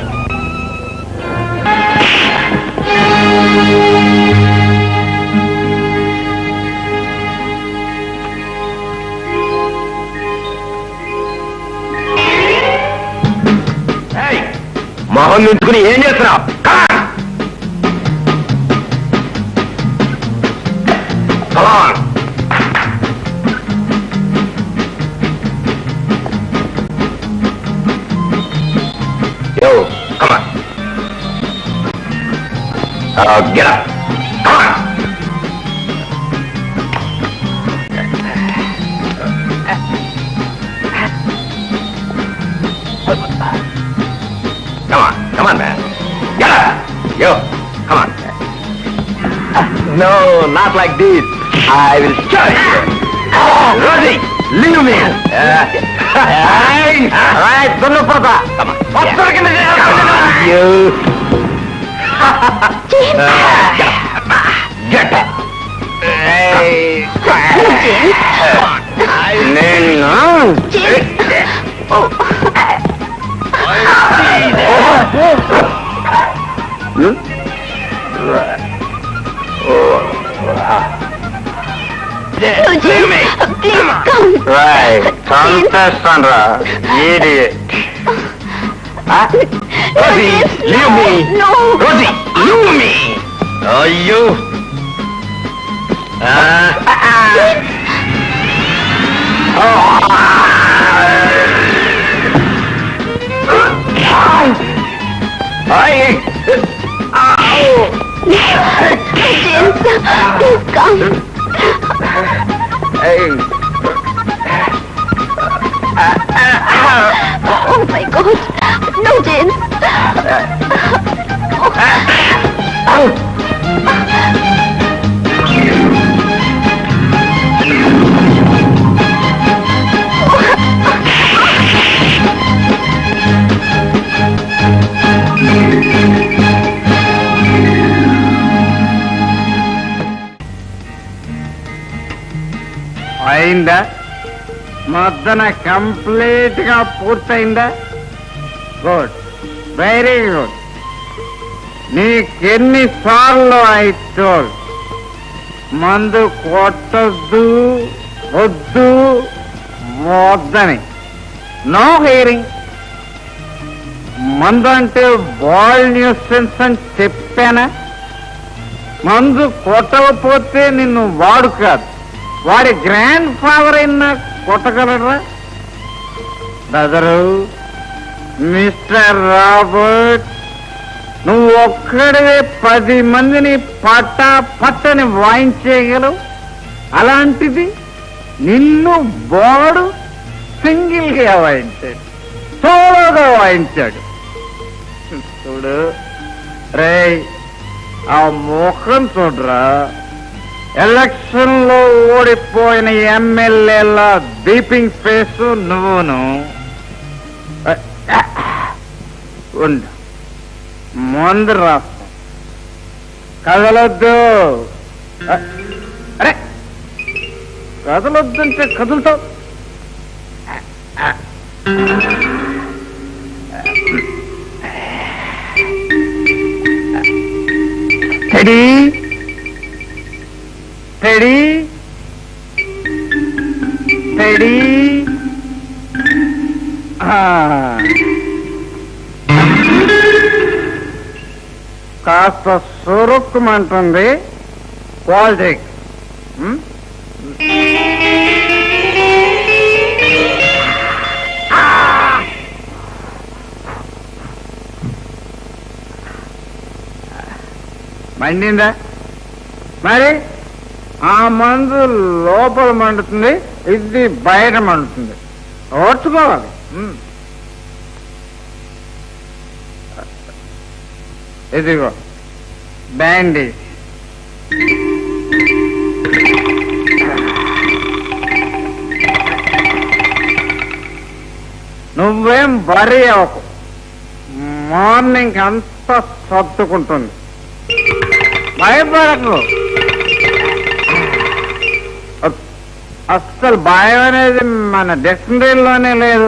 మొహం నించుకుని ఏం చేస్తున్నావు? Get up. Come on. Come on, man. Get up. Yo, come on. No, not like this. I will show you. Rosie, leave me. All right, don't look for that. Come on. What's working in the You. Get up. Hey. Oh. Right, Sandra, idiot. Rosie, leave me. No. Rosie, leave me. Oh, you. Oh my God! No, James! అయిందా? మొత్తన complete గా పూర్తయిందా? Good, very good. నీకెన్నిసార్లు అయితే మందు కొట్టద్దు, వద్దు, వద్దని? No hearing. మందు అంటే బాల్ న్యూసెన్స్ అని చెప్పానా? మందు కొట్టకపోతే నిన్ను వాడు కాదు, వాడి గ్రాండ్ ఫాదర్ అయినా కొట్టగలరా? బ్రదరు, మిస్టర్ రాబర్ట్, నువ్వు ఒక్కడివే 10 మందిని పట్టని వాయించేయగలవు. అలాంటిది నిన్ను వాడు సింగిల్ గా వాయించాడు, సోలోగా వాయించాడు. చూడు రేయ్, ఆ ముఖం చూడరా. ఎలక్షన్ లో ఓడిపోయిన ఎమ్మెల్యేల బీపింగ్ ఫేస్ నువ్వును. ఉండు, మందు రాస్తా. కదలొద్దు. అరే, కదలొద్దంటే కదులుతావు. Ready ready ready. కాస్త సురుక్కుమంటుంది పాలిటిక్స్. మండిందా? మరి ఆ మందు లోపల మండుతుంది, ఇది బయట మండుతుంది. ఓర్చుకోవాలి. ఇదిగో బ్యాండేజ్. నువ్వేం వరీ అవ్వకు, మార్నింగ్ అంతా సర్దుకుంటుంది. భయపడకు. అస్సలు భయం అనేది మన డిక్షనరీలోనే లేదు.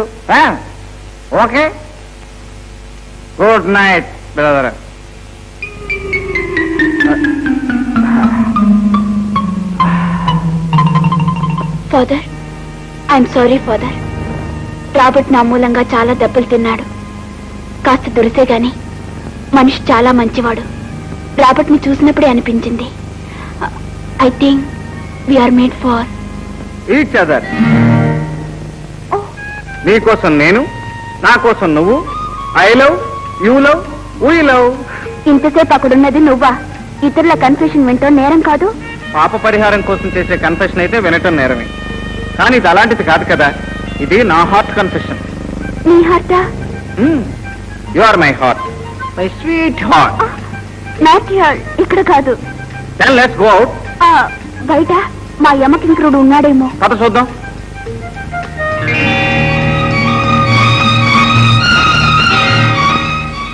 Okay, good night brother. Father, I'm sorry father. Robert నా మూలంగా చాలా దెబ్బలు తిన్నాడు. కాస్త దురిసే గాని మనిషి చాలా మంచివాడు. రాబర్ట్ ని చూసినప్పుడే అనిపించింది, I think we're made for each other. నీకోసం నేను, నా కోసం నువ్వు. I love, you love, we love. ఇంతసేపు అక్కడున్నది నువ్వా? ఇతరుల కన్ఫెషన్ వింటో నేరం కాదు. పాప పరిహారం కోసం చేసే కన్ఫెషన్ అయితే వినటం నేరమే, కానీ ఇది అలాంటిది కాదు కదా. ఇది నా హార్ట్ కన్ఫెషన్. నీ హార్టా? You are my heart, my sweet heart. Not here, ఇక్కడ కాదు. Then let's go out. బయట మా యమకింకరుడు ఉన్నాడేమో. పద చూద్దాం.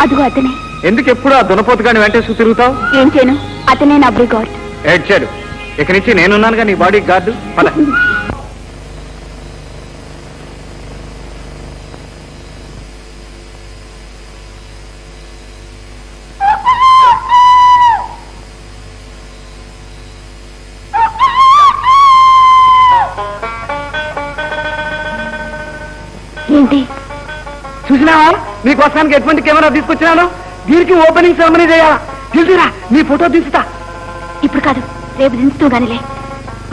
అదిగో అతనే. ఎందుకు ఎప్పుడు ఆ దునపోతుగాని వెంటేసుకు తిరుగుతావు? ఏం చేయను, అతనే నా బ్రిగార్డ్. ఏడ్చాడు. ఇక నుంచి నేనున్నానుగా నీ బాడీ గార్డు. పద. ఏంటి చూసినావా, నీకోసానికి ఎటువంటి కెమెరా తీసుకొచ్చినాను. దీనికి ఓపెనింగ్ సెరమనీ చేయాలా? తెలుసురా, నీ ఫోటో తీస్తా. ఇప్పుడు కాదు, రేపు దించుతూ గానిలే.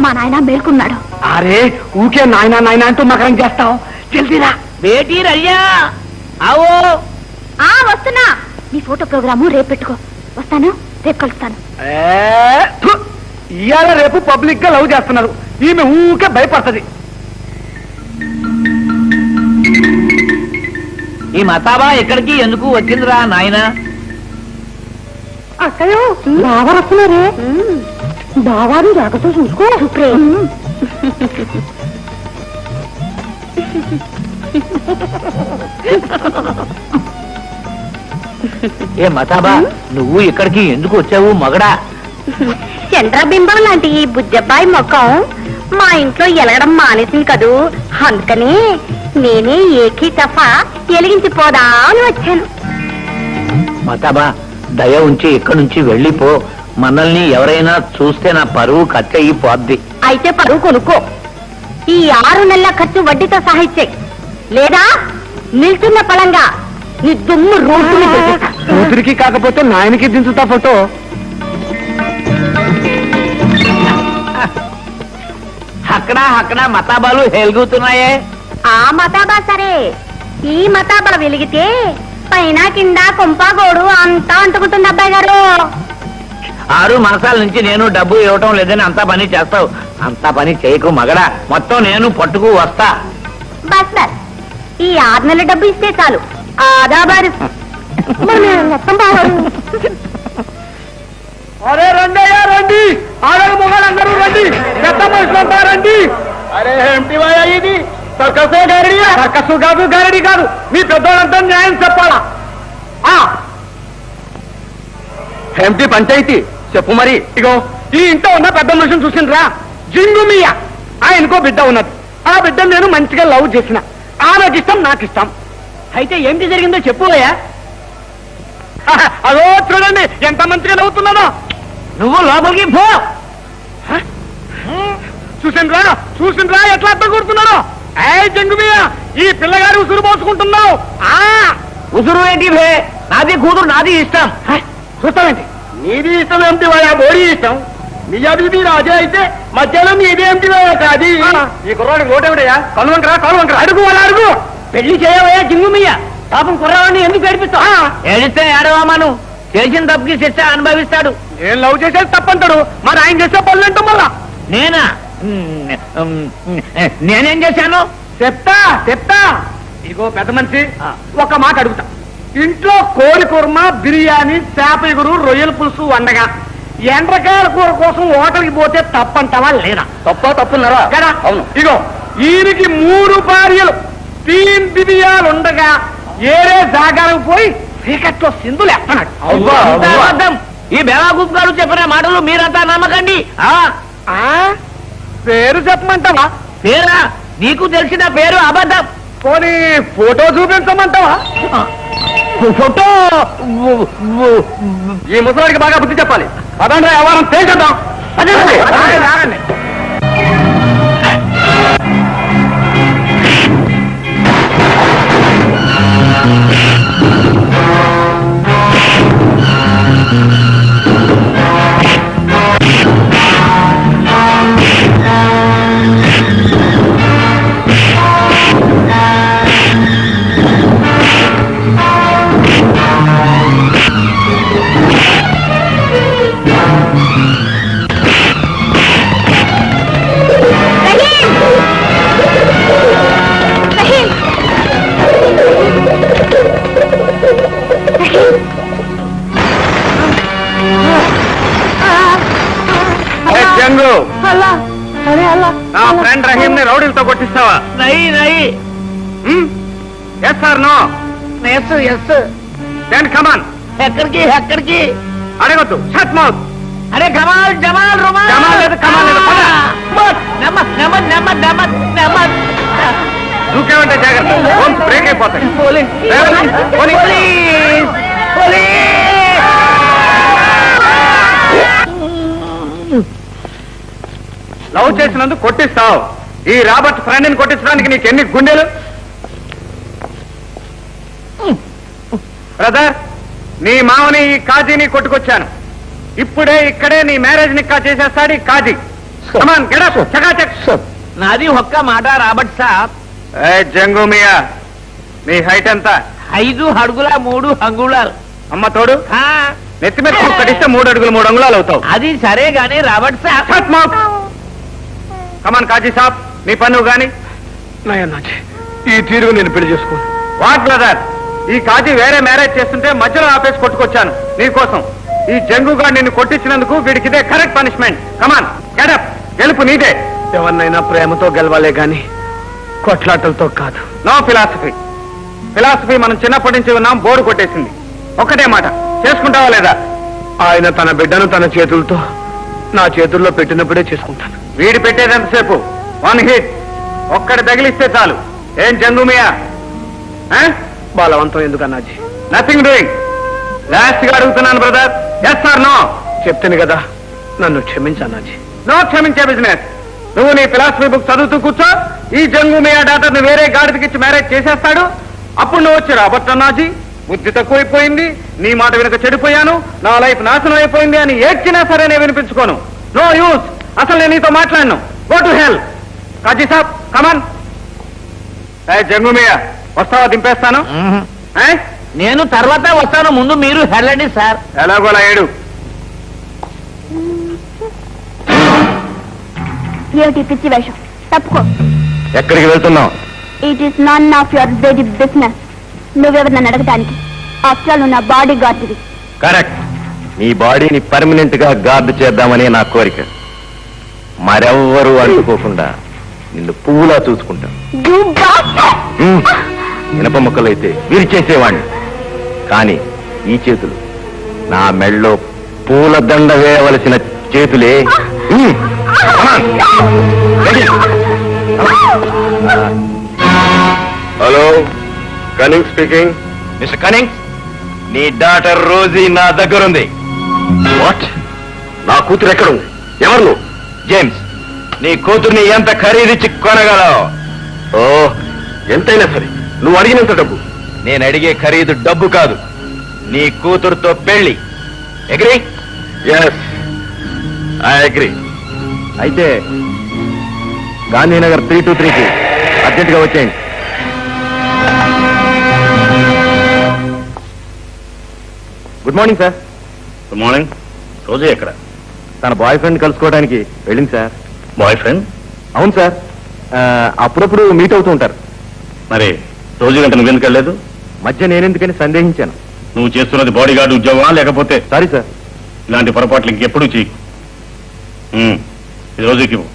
మా నాయన మేల్కొన్నాడు. అరే ఊకే నాయనా నాయనా అంటూ మకరం చేస్తావు. తెలుసురా. బేటీ రయ్యా ఆవో. వస్తున్నా. నీ ఫోటో ప్రోగ్రాము రేపు పెట్టుకో. వస్తాను, రేపు కలుస్తాను. ఇవాళ రేపు పబ్లిక్ గా లవ్ చేస్తున్నారు. ఈమె ఊకే భయపడుతుంది. ఈ మతాబా ఎక్కడికి ఎందుకు వచ్చిందిరా నాయన? అక్కయ్యో బాగా వస్తున్నారే. బావాని జాగ్రత్త చూసుకో. ఏ మతాబా నువ్వు ఇక్కడికి ఎందుకు వచ్చావు మగడా? చంద్రబింబం లాంటి ఈ బుజ్జబ్బాయి ముఖం మా ఇంట్లో ఎలగడం మానేసింది కదూ, అందుకని నేనే ఏకీ తఫా ఎలిగించిపోదా అని వచ్చాను. మతాబా దయ ఉంచి ఇక్కడి నుంచి వెళ్ళిపో. మనల్ని ఎవరైనా చూస్తే నా పరువు కట్టయి పోద్ది. అయితే పరువు కొనుక్కో. ఈ 6 నెలల ఖర్చు వడ్డీతో సహాయిచ్చే, లేదా నిల్చున్న పళంగా నీ దుమ్ము రోడ్డు మీద దొరికేస్తా. కూతురికి కాకపోతే నాయనకి దించుతా ఫోటో. అక్కడ మతాబాలు హెలుగుతున్నాయే. ఆ మతాబా సరే, ఈ మతాబా వెలిగితే పైన కింద కుంపగోడు అంతా అంటుకుంటుంది అబ్బాయి గారు. 6 మాసాల నుంచి నేను డబ్బు ఇవ్వటం లేదని అంతా పని చేస్తావు. అంతా పని చేయకు మగడా, మొత్తం నేను పట్టుకు వస్తా. బస్ బస్, ఈ 6 నెలల డబ్బు ఇస్తే చాలు. ఆదాబారు మొత్తం బాగారు. అరే రండయ్యా రండి, ఆడగ మొగాళ్ళందరూ రండి, పెద్ద మనుషులంతా రండి. అరే ఏమిటి వాయా ఇది? సర్కసే గారడి? సర్కస్ కాదు, గారడి కాదు. మీ పెద్దోళ్ళంతా న్యాయం చెప్పాలా? ఏమిటి పంచాయతీ చెప్పు మరి. ఇగో ఈ ఇంట్లో ఉన్న పెద్ద మనిషిని చూసిండ్రా, జింగుమియ. ఆయనకో బిడ్డ ఉన్నది. ఆ బిడ్డను నేను మంచిగా లవ్ చేసిన. ఆమెకి ఇష్టం, నాకు ఇష్టం. అయితే ఏంటి జరిగిందో చెప్పు అయ్యా. అదో చూడండి ఎంత మంచిగా నవ్వుతున్నానో. నువ్వు లోపలికి పో. చూసిండ్రా ఎట్లా అర్థం కొడుతున్నారో. ఏ జంగుమియ, ఈ పిల్లగారి ఉసురు పోసుకుంటున్నావు. ఉసురు ఏంటి భే? నాది కూతురు, నాది ఇష్టం. చూస్తామండి, నీది ఇష్టం ఏమిటి వాయా? బోడీ ఇష్టం. నిజాబీది రాజే అయితే మధ్యలో నీదేమిటి కాదు. ఈ కుర్రాడికి ఓటేమిటయ్యా? కలువంకరా అడుగు, అలా అడుగు. పెళ్లి చేయవయ్యా జింగుమియ్య. పాపం కుర్రవాడిని ఎందుకు ఏడిపిస్తావు? ఏడిస్తే ఏడవామాను. చేసిన తప్పుకి శిక్ష అనుభవిస్తాడు. నేను లవ్ చేసేది తప్పంటాడు, మరి ఆయన చేసే పనులు ఏంటో మళ్ళా. నేనా? నేనేం చేశాను? చెప్తా. ఇగో పెద్ద మనిషి, ఒక మాట అడుగుతా. ఇంట్లో కోడి కుర్మ, బిర్యానీ, చేప ఇగురు, రొయ్యల పులుసు వండగా ఎండ్రకాయల కూర కోసం హోటల్కి పోతే తప్పంటావా లేదా? తప్పున్నారా? కదా. అవును. ఇగో ఈయనకి 3 భార్యలు, 3 బిర్యాలు ఉండగా ఏరే జాగాలకు పోయి చీకట్లో సింధులు ఎత్తనాడు. అంతా అబద్ధం. ఈ బేవాగూప్ గారు చెప్పిన మాటలు మీరంతా నమ్మకండి. పేరు చెప్పమంటావా? పేరా? నీకు తెలిసిన పేరు అబద్ధం. పోనీ ఫోటో చూపించమంటావా? ఫోటో ఈ ముసలాడికి బాగా బుద్ధి చెప్పాలి. పదండ్రా, వ్యవహారం తేల్చేద్దాం. రాగండి. జంగు, నా ఫ్రెండ్ రహీం ని రౌడీలతో కొట్టిస్తావా? నై. Yes sir, no? Yes. Then come on. ఎక్కడికి? అడగొద్దు, షట్ మౌత్. అరే జమాల్ రుమాల్. జమాల్ లేదు, కమాల్ లేదు. నెమ్మది. నువ్వేమంటే జాగ్రత్త, హోమ్స్ బ్రేక్ అయిపోతాయి. లవ్ చేసినందుకు కొట్టిస్తావు. ఈ రాబర్ట్ ఫ్రెండ్ని కొట్టించడానికి నీకు ఎన్ని గుండెలు? బ్రదర్, నీ మామని ఈ కాజీని కొట్టుకొచ్చాను. ఇప్పుడే ఇక్కడే నీ మ్యారేజ్ నిక్కా చేసేస్తాడు ఈ కాజీ. కమాన్, గెట్ అప్, చకాచక్. నాది ఒక్క మాట రాబర్ట్ సాబ్. జంగు మియా, నీ హైట్ ఎంత? 5 అడుగుల 3 అంగుళాలు. అమ్మ తోడు. నెత్తి మీద కడిస్తే 3 అడుగులు 3 అంగుళాలు అవుతావు. అది సరే గాని రాబర్ట్ సాబ్. కమాన్ కాజీ సాబ్, నీ పన్ను గాని. నాయన్నాజీ, ఈ తీరుగా నేను పెళ్లి చేసుకోను. వాట్ బ్రదర్, ఈ కాజీ వేరే మ్యారేజ్ చేస్తుంటే మధ్యలో ఆపేసి కొట్టుకొచ్చాను నీకోసం. ఈ జంగుగా నిన్ను కొట్టించినందుకు వీడికి ఇదే కరెక్ట్ పనిష్మెంట్. కమాన్ గెటప్, గెలుపు నీదే. ఎవరినైనా ప్రేమతో గెలవాలే గాని కొట్లాటలతో కాదు. No philosophy. ఫిలాసఫీ మనం చిన్నప్పటి నుంచి ఉన్నాం, బోర్డు కొట్టేసింది. ఒక్కటే మాట, చేసుకుంటావా లేదా? ఆయన తన బిడ్డను తన చేతులతో నా చేతుల్లో పెట్టినప్పుడే చేసుకుంటాను. వీడి పెట్టేదంతసేపు 1 హిట్, ఒక్కడి తగిలిస్తే చాలు. ఏం జంగుమియా? బలవంతం ఎందుకు అన్నాజీ? Nothing doing. లాస్ట్ గా అడుగుతున్నాను బ్రదర్, ఎస్ ఆర్ నో? చెప్తాను కదా, నన్ను క్షమించన్నాజీ. నో క్షమించే బిజినెస్. నువ్వు నీ ఫిలాసఫీ బుక్ చదువుతూ కూర్చో. ఈ జంగుమియా డాక్టర్ని వేరే గాడిదకి ఇచ్చి మ్యారేజ్ చేసేస్తాడు. అప్పుడు నువ్వు వచ్చి రాబర్ట్ అన్నాజీ, బుద్ధి తక్కువైపోయింది, నీ మాట వెనుక చెడిపోయాను, నా లైఫ్ నాశనం అయిపోయింది అని ఏడ్చినా సరే నేను వినిపించుకోను. No use. అసలు నేను నీతో మాట్లాడను. Go to hell. కాజీ సాబ్ కమాన్. జంగుమియా, వస్తావా? దింపేస్తాను. నేను తర్వాత వస్తాను, ముందు మీరు వెళ్ళండి సార్. ఎలాగోలా ఏడు. ఏమిటి పిచ్చి వేషం? తప్పుకో. ఎక్కడికి వెళ్తున్నావు? It is none of your very business. నువ్వెవరు నన్ను అడగటానికి? ఆఫ్టర్ నా బాడీ గార్డ్వి. కరెక్ట్. నీ బాడీని పర్మనెంట్ గా గార్డు చేద్దామని నా కోరిక. మరెవ్వరూ అడ్డుకోకుండా నిన్ను పువ్వులా చూసుకుంటా. ఇనప ముక్కలైతే విరిచేసేవాణ్ణి, కానీ ఈ చేతులు నా మెళ్ళో పూలదండ వేయవలసిన చేతులే. Hello, Canning speaking. Mister Canning, నీ డాటర్ రోజీ నా దగ్గరుంది. వాట్? నా కూతురు ఎక్కడుంది? ఎవరు నువ్వు? జేమ్స్, నీ కూతుర్ని ఎంత ఖరీదిచ్చి కొనగలవు? ఓ, ఎంతైనా సరే. నువ్వు అడిగినంత డబ్బు. నేను అడిగే ఖరీదు డబ్బు కాదు, నీ కూతురుతో పెళ్లి. అగ్రీ? Yes, I agree. అయితే గాంధీనగర్ 323కి అర్జెంట్గా వచ్చేయండి. Good morning sir. Good morning. రోజే ఎక్కడ? తన బాయ్ ఫ్రెండ్ కలుసుకోవడానికి వెళ్ళింది సార్. Boyfriend? అవును సార్, అప్పుడప్పుడు మీట్ అవుతూ ఉంటారు. మరి రోజు గంట నువ్వెందుకు వెళ్ళలేదు? మధ్య నేనెందుకని సందేహించాను. నువ్వు చేస్తున్నది బాడీ గార్డ్ ఉద్యోగమా, లేకపోతే? Sorry sir. ఇలాంటి పొరపాట్లు ఇంకెప్పుడు చేయకు. ఇది రోజుకి ఇవ్వు.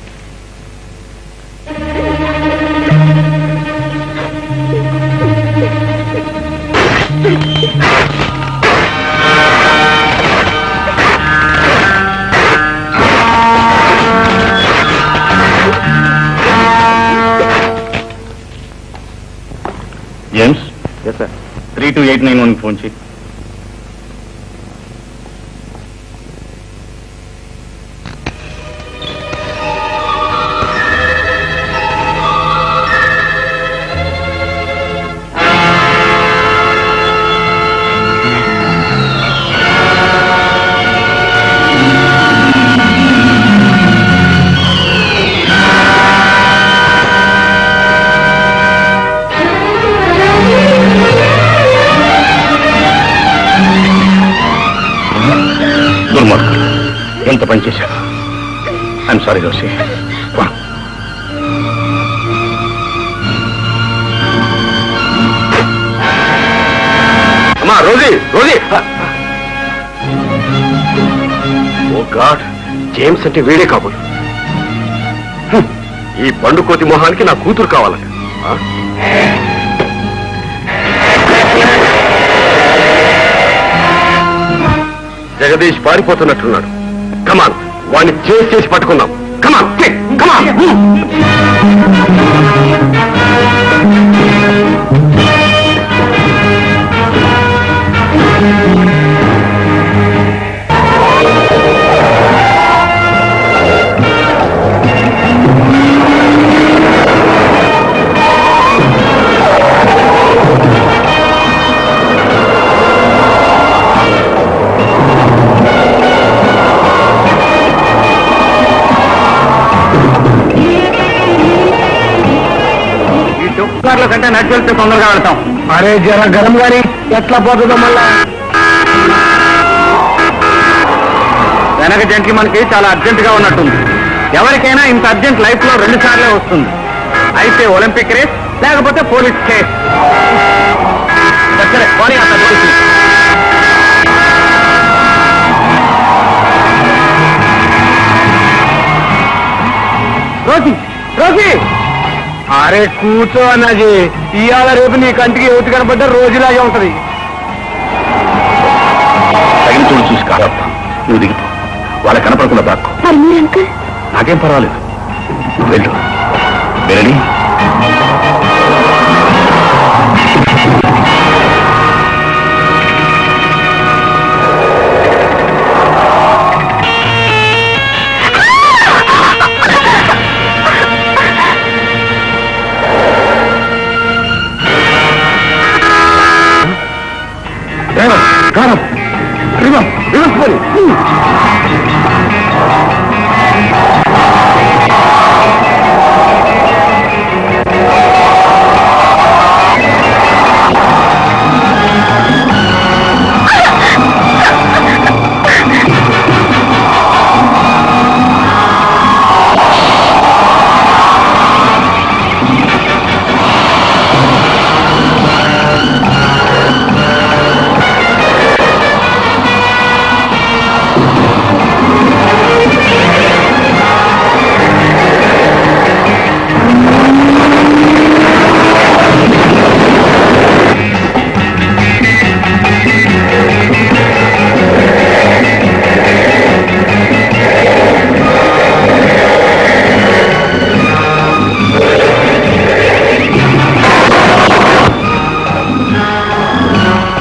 James, yes sir. 32891 ఫోన్ చేయి. ఎంత పని చేశారు. I'm sorry Rosie. అమ్మా Rosie, Rosie. Oh God, James అంటే వీడే కాబోలు. ఈ పండుకోతి మొహానికి నా కూతురు కావాలట. జగదీష్ పారిపోతున్నట్టున్నాడు. కమాన్, వాడిని చేసి పట్టుకుందాం. కమాన్, కమాన్. కంటే నడిచి వెళ్తే తొందరగా వెళ్తాం. అరే జర గరం గాని ఎట్లా పోతుందో మళ్ళా. వెనక జెంట్లమన్కి చాలా అర్జెంట్ గా ఉన్నట్టుంది. ఎవరికైనా ఇంత అర్జెంట్ లైఫ్ లో 2 సార్లే వస్తుంది. అయితే ఒలింపిక్ రేస్ లేకపోతే పోలీస్ కేస్. సరే, పోనీ అంత పోలీసు. రోజీ రోజీ అరే కూర్చో అన్నది. ఇవాళ రేపు నీ కంటికి ఎవరు కనపడ్డా రోజులాగే ఉంటది. తగిన చూడు చూసి కాదప్ప, నువ్వు దిగిపో. వాళ్ళ కనపడకుండా దాక్కో. మరి మీరు అంకుల్? నాకేం పర్వాలేదు, నువ్వు వెళ్ళు. వెళ్ళి కారం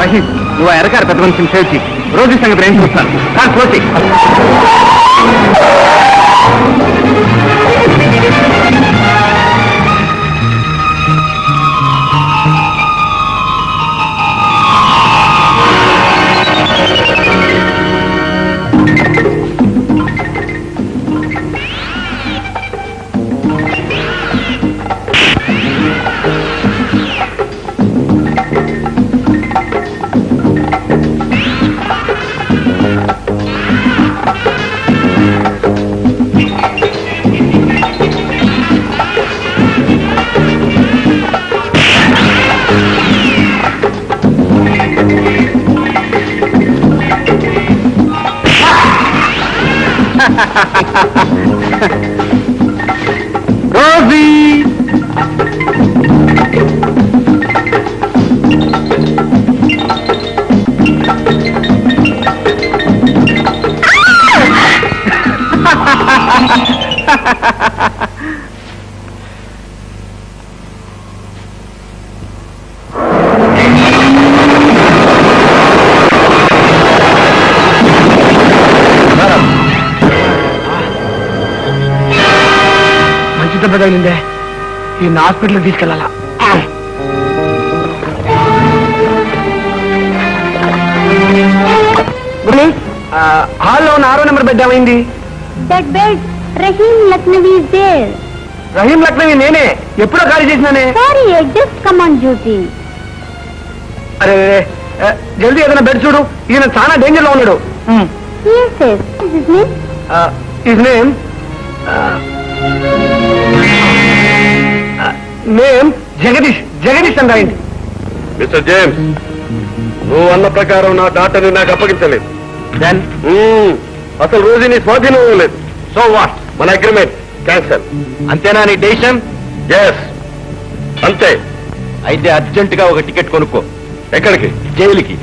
రహీం, నువ్వు ఎరకారు పెద్ద మనిషిని సేవ్ చేయి. రోజు సంగతి ఏం చూస్తాను. కానీ పోతే రోజీ మంచి దెబ్బ తగిలిందే. ఈ హాస్పిటల్కి తీసుకెళ్ళాలా? హాల్లో ఉన్న 6వ నెంబర్ బెడ్ ఏమైంది? That bed, Rahim Lucknowi is there. Rahim Lucknowi నేనే. ఎప్పుడో ఖాళీ చేసినానే. Sorry, I just come on duty. అరే జల్దీ ఏదైనా బెడ్ చూడు. ఈయన చాలా డేంజర్ లో ఉన్నాడు. Yes, yes. What is his name? His name Jagadish. Jagadish అని రాయండి. మిస్టర్ జేమ్స్, నువ్వు అన్న ప్రకారం నా డాక్టర్ని నాకు అప్పగించలేదు. దెన్ అసలు రోజు నీ స్వాధీనం లేదు. So what? మన అగ్రిమెంట్ క్యాన్సల్. అంతేనా నీ డెసిషన్? ఎస్, అంతే. అయితే అర్జెంట్ గా ఒక టికెట్ కొనుక్కో. ఎక్కడికి? జైలుకి.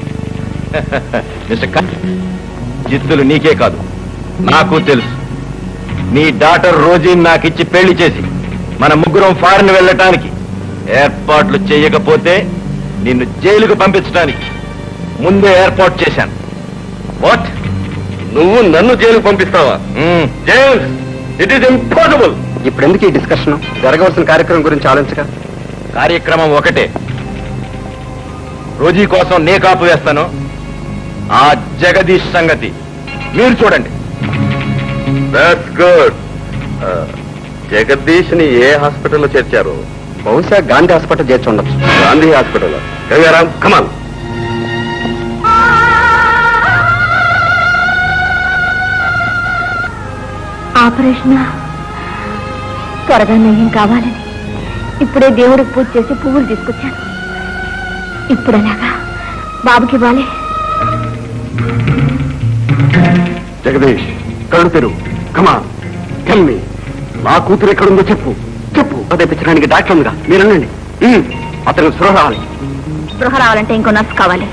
మిస్టర్ జిత్తులు నీకే కాదు, నాకు తెలుసు. నీ డాటర్ రోజీని నాకిచ్చి పెళ్లి చేసి మన ముగ్గురం ఫారెన్ వెళ్ళటానికి ఏర్పాట్లు చేయకపోతే నిన్ను జైలుకు పంపించడానికి ముందే ఏర్పాటు చేశాను. వాట్? నువ్వు నన్ను జైలుకు పంపిస్తావా? James, it is impossible. ఇప్పుడు ఎందుకు ఈ డిస్కషన్? జరగవలసిన కార్యక్రమం గురించి ఆలోచించగా. కార్యక్రమం ఒకటే. రోజీ కోసం నే కాపు వేస్తాను. ఆ జగదీష్ సంగతి మీరు చూడండి. That's good. జగదీష్ ని ఏ హాస్పిటల్లో చేర్చారు? బహుశా గాంధీ హాస్పిటల్ చేర్చి ఉండొచ్చు. గాంధీ హాస్పిటల్. గంగారాం, కమాన్. ఆపరేషన్ త్వరగా నయం కావాలని ఇప్పుడే దేవుడికి పూజ చేసి పువ్వులు తీసుకొచ్చాను. ఇప్పుడు అలాగా బాబుకి ఇవ్వాలి. జగదీష్, కళ్ళు తెరు. కమా, టెల్ మీ. నా కూతురు ఎక్కడుందో చెప్పు. చెప్పు. తెప్పించడానికి డాక్టర్ ఉందిగా, మీరనండి. అతను స్పృహ రావాలి. స్పృహ రావాలంటే ఇంకో నర్సు కావాలి.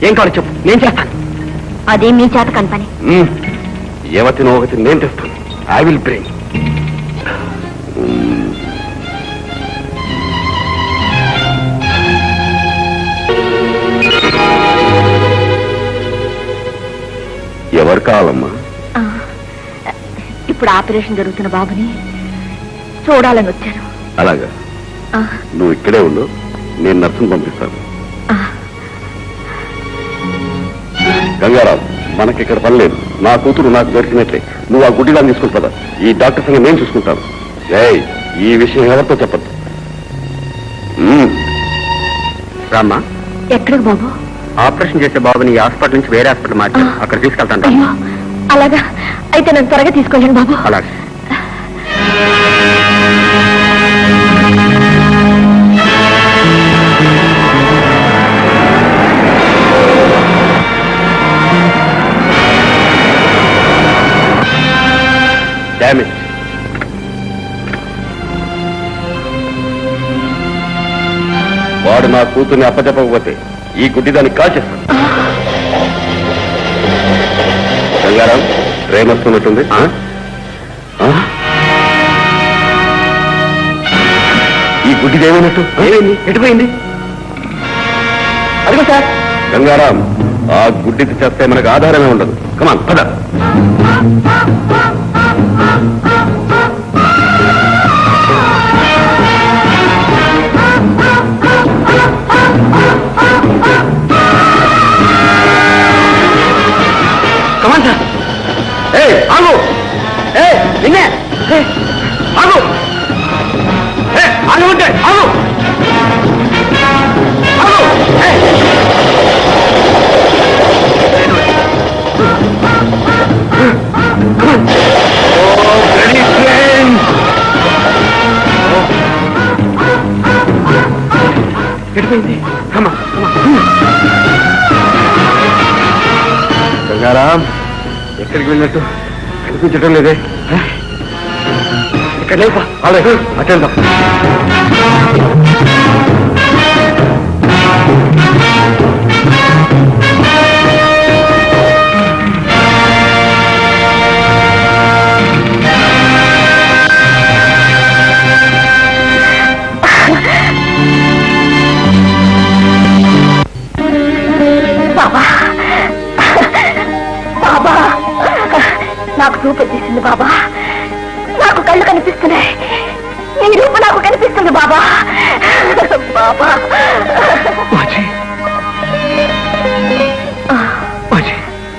ఏం కావాలి చెప్పు, నేను చేస్తాను. అది మీ చేత కాని పని. ఏవతినో ఒకటి నేను తెస్తాను. I will bring. ఎవరు కావాలమ్మా? ఇప్పుడు ఆపరేషన్ జరుగుతున్న బాబుని చూడాలని వచ్చాను. అలాగా, నువ్వు ఇక్కడే ఉండు, నేను నర్సును పంపిస్తాను. గంగారాం, మనకిక్కడ పని లేదు. నా కూతురు నాకు దొరికినట్లే. నువ్వు ఆ గుడ్డిదాన్ని తీసుకుంటుందా? ఈ డాక్టర్ సంగతి నేను చూసుకుంటాను. ఏయ్, ఈ విషయం ఎవరితో చెప్పద్దు. రామ్మా. ఎక్కడికి బాబు? ఆపరేషన్ చేసే బాబుని ఈ హాస్పిటల్ నుంచి వేరే హాస్పిటల్ మార్చి అక్కడ తీసుకెళ్తాను. అయ్యో, అలాగా అయితే నన్ను త్వరగా తీసుకెళ్ళండి బాబు. అలాగే. డామేజ్. వాడు నా కూతుర్ని అప్పచెప్పకపోతే ఈ గుడ్డి దాన్ని కాల్చేస్తాను. గంగారాం, ట్రైన్ వస్తున్నట్టుంది. ఈ గుడ్డిది ఏమైనట్టు? ఏమైంది? ఎటుపోయింది? అదిగో సార్. గంగారాం, ఆ గుడ్డిది చేస్తే మనకు ఆధారమే ఉండదు. కమాన్, పద. Come on sir. ఆగు. నిన్నే ఆగు. ఆగు ఉంటే ఆగు. ఆగు. ఎడిపోయింది. గంగారాం, ఎక్కడికి వెళ్ళినట్టు కనిపించడం లేదే. ఇక్కడ లేపా. అలాగే అటెందాం. బాబా, బాబా, నాకు చూపు వచ్చేసింది బాబా. నాకు కళ్ళు కనిపిస్తున్నాయి. నీ రూపు నాకు కనిపిస్తుంది బాబా. బాబా,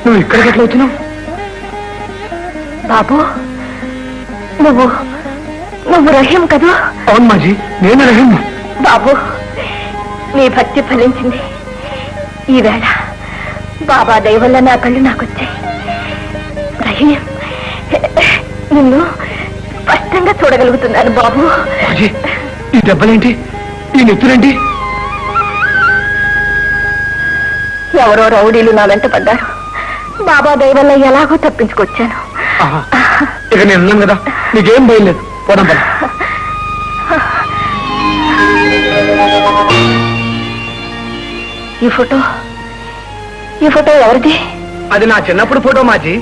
నువ్వు ఇక్కడికి ఎట్లా వచ్చినావు? బాబు, నువ్వు నువ్వు రహీం కదూ? అవును మాజీ, నేను రహీం. బాబు, నీ భక్తి ఫలించింది. ఈవేళ బాబా దయ వల్ల నా కళ్ళు నాకొచ్చాయి. రహీం, నిన్ను స్పష్టంగా చూడగలుగుతున్నాను బాబు. ఈ దెబ్బలేంటి? ఈ నెత్తులేంటి? ఎవరో రౌడీలు నా వెంట పడ్డారు. బాబా దయ వల్ల ఎలాగో తప్పించుకొచ్చాను. ఇక నేను ఉన్నాను కదా, నీకేం భయం లేదు. పోదాం పద. ఈ ఫోటో ఎవరిది? అది నా చిన్నప్పుడు ఫోటో మాజీ.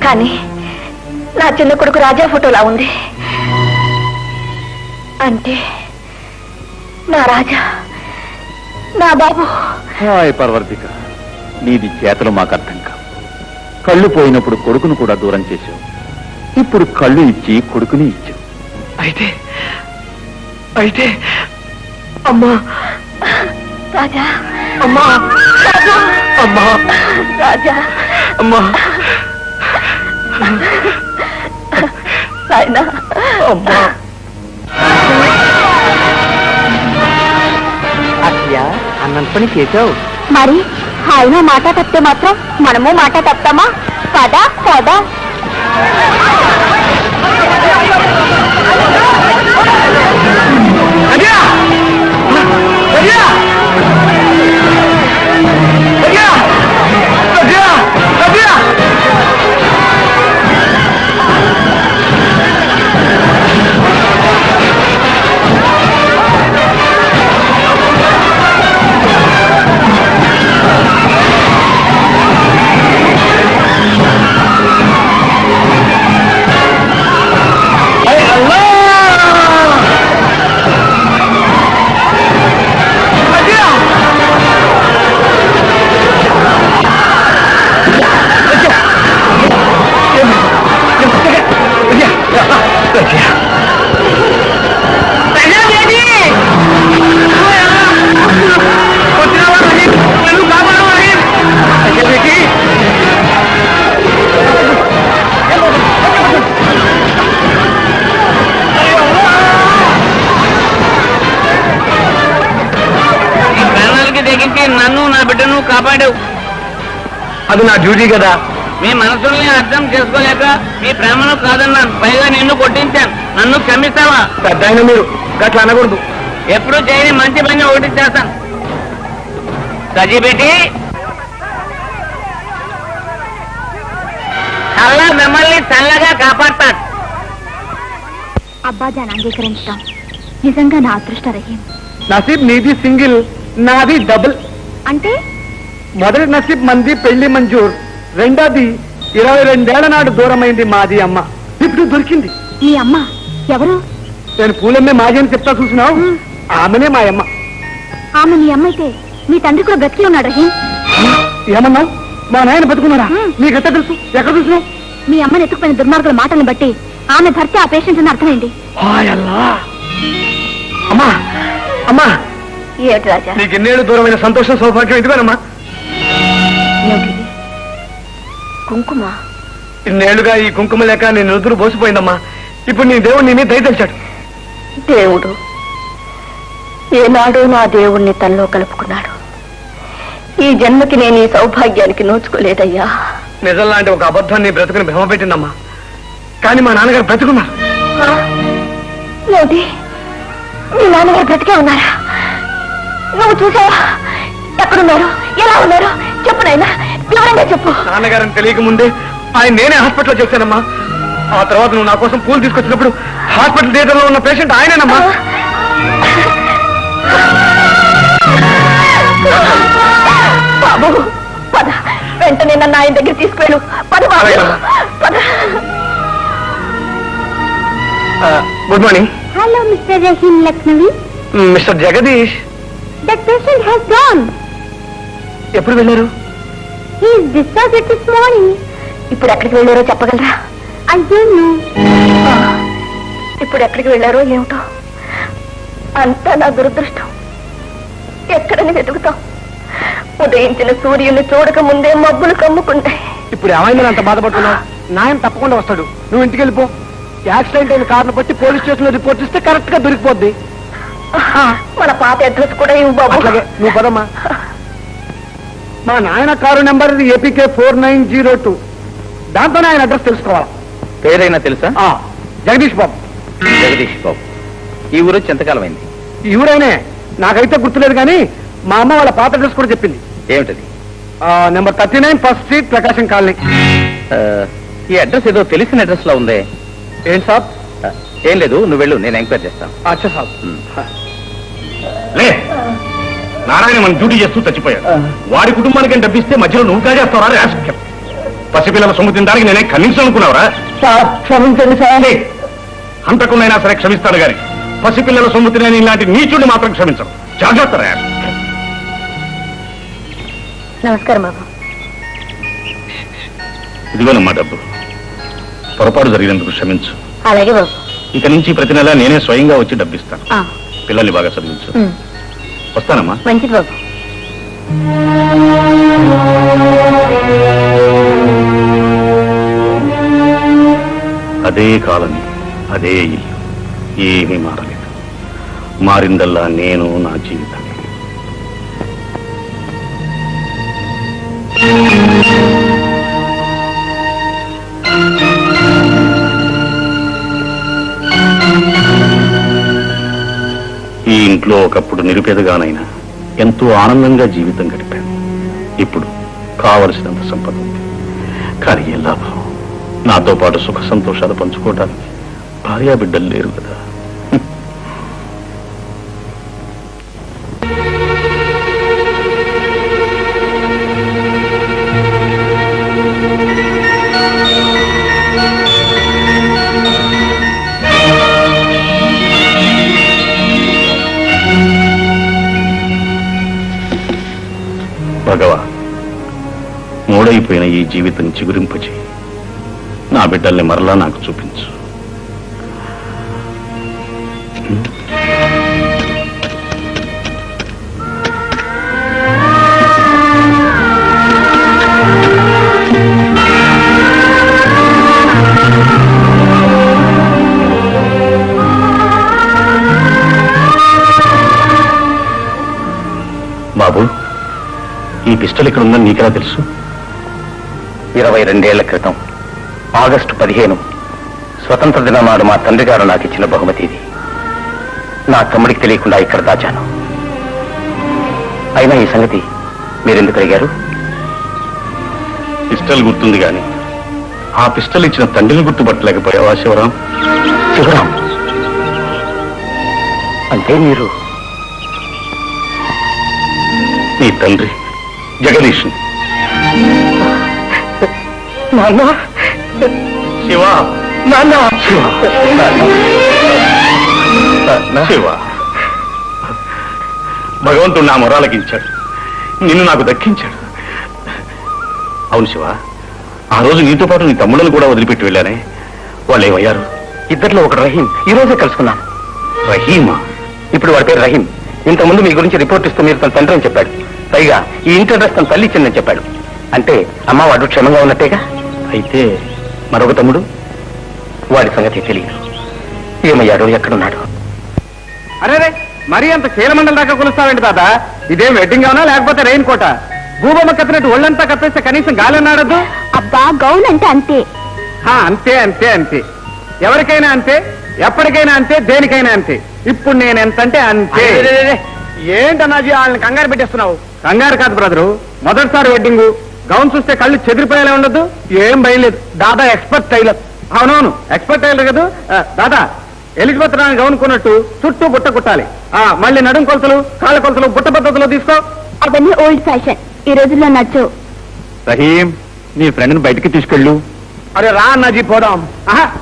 కానీ నా చిన్న కొడుకు రాజా ఫోటోలా ఉంది. అంటే నా రాజా, నా బాబు. హాయ్ పర్వర్తిక, నీది చేతలు మాకు అర్థం కావు. కళ్ళు పోయినప్పుడు కొడుకును కూడా దూరం చేశావు. ఇప్పుడు కళ్ళు ఇచ్చి కొడుకుని ఇచ్చావు. అయితే అమ్మా. రాజా, అమ్మా. రాజా, అమ్మా. రాజా, అమ్మా. నాయనా, అమ్మా. అన్నయ్య, అన్నంత పని చేశావు. మరి ఆయన మాట తప్పితే మాత్రం మనము మాట తప్పుతామా? పదా పదా. నన్ను నా బిడ్డను కాపాడావు. అది నా డ్యూటీ కదా. మీ మనసుల్ని అర్థం చేసుకోలేక మీ ప్రేమను కాదన్నాను, పైగా నిన్ను కొట్టించాను. నన్ను క్షమిస్తావా? పెద్ద అయినా మీరు గట్లా అనకూడదు. ఎప్పుడు చేయని మంచి పని ఒకటి చేస్తాను. సజీబెట్టి అల్లా మిమ్మల్ని చల్లగా కాపాడతాడు. అబ్బాజాన్ అంగీకరించడం నిజంగా నా అదృష్ట రహీం. నసీబ్ నీది సింగిల్, నాది డబుల్. అంటే మొదటి నసీబ్ మంది పెళ్లి మంజూర్, రెండోది 22 ఏళ్ల నాడు దూరమైంది మాది అమ్మ. ఇప్పుడు దొరికింది. ఈ అమ్మ ఎవరు? నేను పూలమ్మే మాజీ అని చెప్తా చూసినావు, ఆమెనే మా అమ్మ. ఆమె నీ అమ్మ అయితే మీ తండ్రి కూడా బ్రతికి ఉన్నాడు రహీం. ఏమన్నావు? మా నాయన బతుకున్నారా? నీకెట్లా తెలుసు? ఎక్కడ చూసినావు? మీ అమ్మని ఎత్తుకుపోయిన దుర్మార్గుల మాటలను బట్టి ఆమె భర్త ఆ పేషెంట్ అని అర్థమైంది. అమ్మా అమ్మా, ఏమిటి రాజా? నీకు ఎన్నేళ్ళు దూరమైన సంతోషం సౌభాగ్యం ఇదివేనమ్మా. ఏమిటిది? కుంకుమ? ఇన్నేళ్లుగా ఈ కుంకుమ లేక నేను ఎదురు బోసిపోయిందమ్మా. ఇప్పుడు నీ దేవుడు నీ మీద దయ తెలిచాడు. దేవుడు ఏనాడు నా దేవుణ్ణి తనలో కలుపుకున్నాడు. ఈ జన్మకి నేను ఈ సౌభాగ్యానికి నోచుకోలేదయ్యా. నిజం లాంటి ఒక అబద్ధాన్ని బ్రతుకుని భ్రమ పెట్టిందమ్మా. కానీ మా నాన్నగారు బ్రతుకున్నారు. ఏమిటి? మీ నాన్నగారు బ్రతికే ఉన్నారా? నువ్వు చూసావా? ఎక్కడున్నారు? ఎలా ఉన్నారు? చెప్పు నాయనా, వివరంగా చెప్పు. నాన్నగారిని తెలియక ముందే ఆయన నేనే హాస్పిటల్లో చేశానమ్మా. ఆ తర్వాత నువ్వు నా కోసం పూలు తీసుకొచ్చినప్పుడు హాస్పిటల్ థియేటర్లో ఉన్న పేషెంట్ ఆయనేనమ్మా. బాబు పద, వెంటనే నన్ను ఆయన దగ్గర తీసుకువెళ్ళు. పద బాబు, పద. Good morning. Hello mister Rahim Lakshmi. Mister Jagadish that patient has gone. ఎప్పుడు వెళ్ళారు? He is discharged this morning. ఇప్పుడు ఎక్కడికి వెళ్ళారో చెప్పగలరా? I don't know. ఇప్పుడు ఎక్కడికి వెళ్ళారో ఏమిటో. అంతా నా దురదృష్టం. ఎక్కడని వెతుకుతాం? ఉదయించిన సూర్యుని చూడక ముందే మబ్బులు కమ్ముకుంటాయి. ఇప్పుడు ఏమైందని అంత బాధపడుతున్నావు? నాయన తప్పకుండా వస్తాడు. నువ్వు ఇంటికి వెళ్ళిపో. యాక్సిడెంట్ అయిన కారణం బట్టి పోలీస్ స్టేషన్ లో రిపోర్ట్ ఇస్తే కరెక్ట్ గా దొరికిపోద్ది. మన పాత అడ్రస్ కూడా ఇవ్వు బాబు. అట్లాగే, నువ్వు పదమ్మా. మా నాయన కారు నెంబర్ ఏపీకే 4902. దాంతోనే ఆయన అడ్రస్ తెలుసుకోవాలి. పేరైనా తెలుసా? జగదీష్ బాబు. జగదీష్ బాబు. ఈ ఊరు వచ్చి ఎంతకాలం అయింది? ఈ ఊరైనే, నాకైతే గుర్తులేదు కానీ మా అమ్మ వాళ్ళ పాత అడ్రస్ కూడా చెప్పింది. ఏమిటది? నెంబర్ 39 ఫస్ట్ స్ట్రీట్, ప్రకాశం కాలనీ. ఈ అడ్రస్ ఏదో తెలిసిన అడ్రస్ లో ఉందే. ఏంటి సాబ్? ఏం లేదు, నువ్వు వెళ్ళు, నేను ఎంక్వైరీ చేస్తాను. అచ్చా సాబ్. లే, నారాయణ మన డ్యూటీ చేస్తూ చచ్చిపోయాడు. వాడి కుటుంబానికి డబ్బిస్తే మధ్యలో నువ్వు కాజేస్తావరా? రాజకీయం పసిపిల్లల సొమ్ము తినడానికి నేనే కనీసనుకున్నావురా? క్షమించండి సార్. అంతకున్నైనా సరే క్షమిస్తాను గాని పసిపిల్లల సొమ్ము తినని ఇలాంటి నీచుడిని మాత్రం క్షమించరు. జాగ్రత్త రా. నమస్కారం బాబు. ఇదిగోనమ్మా డబ్బు. పొరపాటు జరిగినందుకు క్షమించు. అలాగే బాబు. ఇక నుంచి ప్రతి నెల నేనే స్వయంగా వచ్చి డబ్బిస్తాను. పిల్లల్ని బాగా చదివించు. వస్తానమ్మా. మంచిది బాబు. అదే కాలనీ, అదే ఇల్లు, ఏమీ మారలేదు. మారిందల్లా నేను, నా జీవితం. ఈ ఇంట్లో ఒకప్పుడు నిరుపేదగానైనా ఎంతో ఆనందంగా జీవితం గడిపాను. ఇప్పుడు కావలసినంత సంపద ఉంది. కానీ ఏ లాభం? నాతో పాటు సుఖ సంతోషాలు పంచుకోవడానికి భార్యా బిడ్డలు లేరు కదా. భగవా, మూడైపోయిన ఈ జీవితం చిగురింపచేయి. నా బిడ్డల్ని మరలా నాకు చూపించు. బాబు, ఈ పిస్టల్ ఇక్కడ ఉందని నీకెలా తెలుసు? 22 ఏళ్ల క్రితం ఆగస్టు 15 స్వతంత్ర దినం నాడు మా తండ్రి గారు నాకు ఇచ్చిన బహుమతి ఇది. నా తమ్ముడికి తెలియకుండా ఇక్కడ దాచాను. అయినా ఈ సంగతి మీరెందుకు అడిగారు? పిస్టల్ గుర్తుంది గాని ఆ పిస్టల్ ఇచ్చిన తండ్రిని గుర్తుపట్టలేకపోయావా శివరాం? శివరాం అంటే మీరు నీ తండ్రి జగదీష్. నాన్న, శివ, నాన్న, శివ, భగవంతుడు నా మొరాలకించాడు, నిన్ను నాకు దక్కించాడు. అవును శివ, ఆ రోజు నీతో పాటు నీ తమ్ముళ్ళను కూడా వదిలిపెట్టి వెళ్ళానే, వాళ్ళు ఏమయ్యారు? ఇద్దరిలో ఒకడు రహీం. ఈ రోజే కలుసుకున్నాను. రహీమా? ఇప్పుడు వాడి పేరు రహీం. ఇంతకుముందు మీ గురించి రిపోర్ట్ ఇస్తూ మీరు తన తండ్రి అని చెప్పాడు. పైగా ఈ ఇంటి అడ్రస్ తన తల్లి ఇచ్చిందని చెప్పాడు. అంటే అమ్మ వాడు క్షేమంగా ఉన్నట్టేగా? అయితే మరొక తమ్ముడు? వాడి సంగతి తెలియదు. ఏమయ్యాడో, ఎక్కడున్నాడు? అరే రే, మరీ అంత చీలమండల దాకా కొలుస్తావేంటి దాదా? ఇదేం వెడ్డింగ్ అవునా లేకపోతే రెయిన్ కోట? భూబొమ్మ కప్పినట్టు ఒళ్ళంతా కప్పేస్తే కనీసం గాలి నాడద్దు. అబ్బా గౌన్ అంటే అంతే. అంతే అంతే అంతే, ఎవరికైనా అంతే, ఎప్పటికైనా అంతే, దేనికైనా అంతే. ఇప్పుడు నేను ఎంతంటే అంతే. ఏంటన్నాజీ వాళ్ళని కంగారు పెట్టేస్తున్నావు? కంగారు కాదు బ్రదరు, మొదటిసారి వెడ్డింగ్. గౌన్ చూస్తే కళ్ళు చెదిరిపోయేలా ఉండదు. ఏం భయలేదు, దాదా ఎక్స్పర్ట్ టైలర్. అవునవును, ఎక్స్పర్ట్ టైలర్ కదా దాదా. ఎలిజబెత్ రాని గౌన్ కొన్నట్టు చుట్టూ బుట్ట కుట్టాలి. మళ్ళీ నడుం కొలతలు, కాళ్ళ కొలతలు బుట్ట పద్ధతిలో తీసుకో. అవన్నీ ఓల్డ్ ఫ్యాషన్, ఈ రోజుల్లో నచ్చవు. రహీం, నీ ఫ్రెండ్ని బయటికి తీసుకెళ్ళు. అరే రా అన్నాజీ, పోదాం.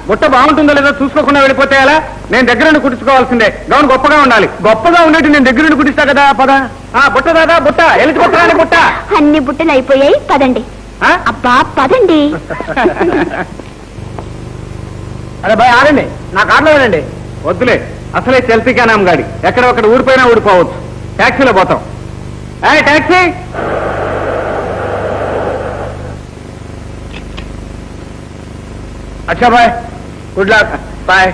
బుట్ట బాగుంటుందో లేదో చూసుకోకుండా వెళ్ళిపోతే ఎలా? నేను దగ్గర నుండి కుట్టించుకోవాల్సిందే. గౌన్ గొప్పగా ఉండాలి. గొప్పగా ఉన్నట్టు నేను దగ్గర నుండి కుట్టిస్తా కదా, పద. బుట్ట దాదా, బుట్ట ఎలిజబెత్ రాని బుట్ట. అన్ని బుట్టలు అయిపోయాయి, పదండి. అబ్బా పదండి. అరే భయ్ ఆగండి, నా కార్లో వెళ్ళండి. వద్దులే, అసలే చల్తీకా నామ్ గాడి. ఎక్కడ ఒకటి ఊడిపోయినా ఊడిపోవచ్చు. ట్యాక్సీలో పోతాం. ట్యాక్సీ. అచ్చా బాయ్, గుడ్ లక్, బాయ్.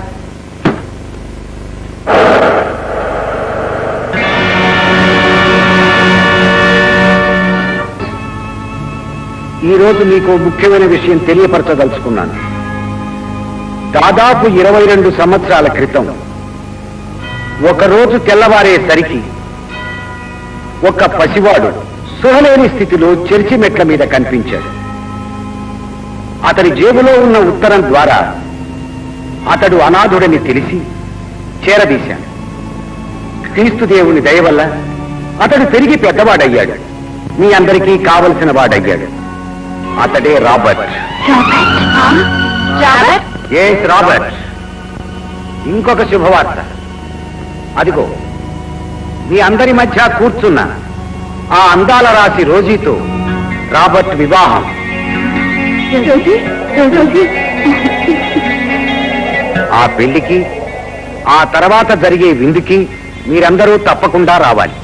ఈ రోజు మీకు ముఖ్యమైన విషయం తెలియపరచదలుచుకున్నాను. దాదాపు 22 సంవత్సరాల క్రితం ఒకరోజు తెల్లవారేసరికి ఒక పసివాడు సుహలేని స్థితిలో చర్చి మెట్ల మీద కనిపించాడు. అతని జేబులో ఉన్న ఉత్తరం ద్వారా అతడు అనాథుడని తెలిసి చేరదీశాడు. క్రీస్తు దేవుని దయ వల్ల అతడు పెరిగి పెద్దవాడయ్యాడు. మీ అందరికీ కావలసిన వాడయ్యాడు. అతడే రాబర్ట్. Yes, Robert. ఇంకొక శుభవార్త. అదిగో మీ అందరి మధ్య కూర్చున్న ఆ అందాల రాశి రోజీతో రాబర్ట్ వివాహం. ఆ పెళ్లికి, ఆ తర్వాత జరిగే విందుకి మీరందరూ తప్పకుండా రావాలి.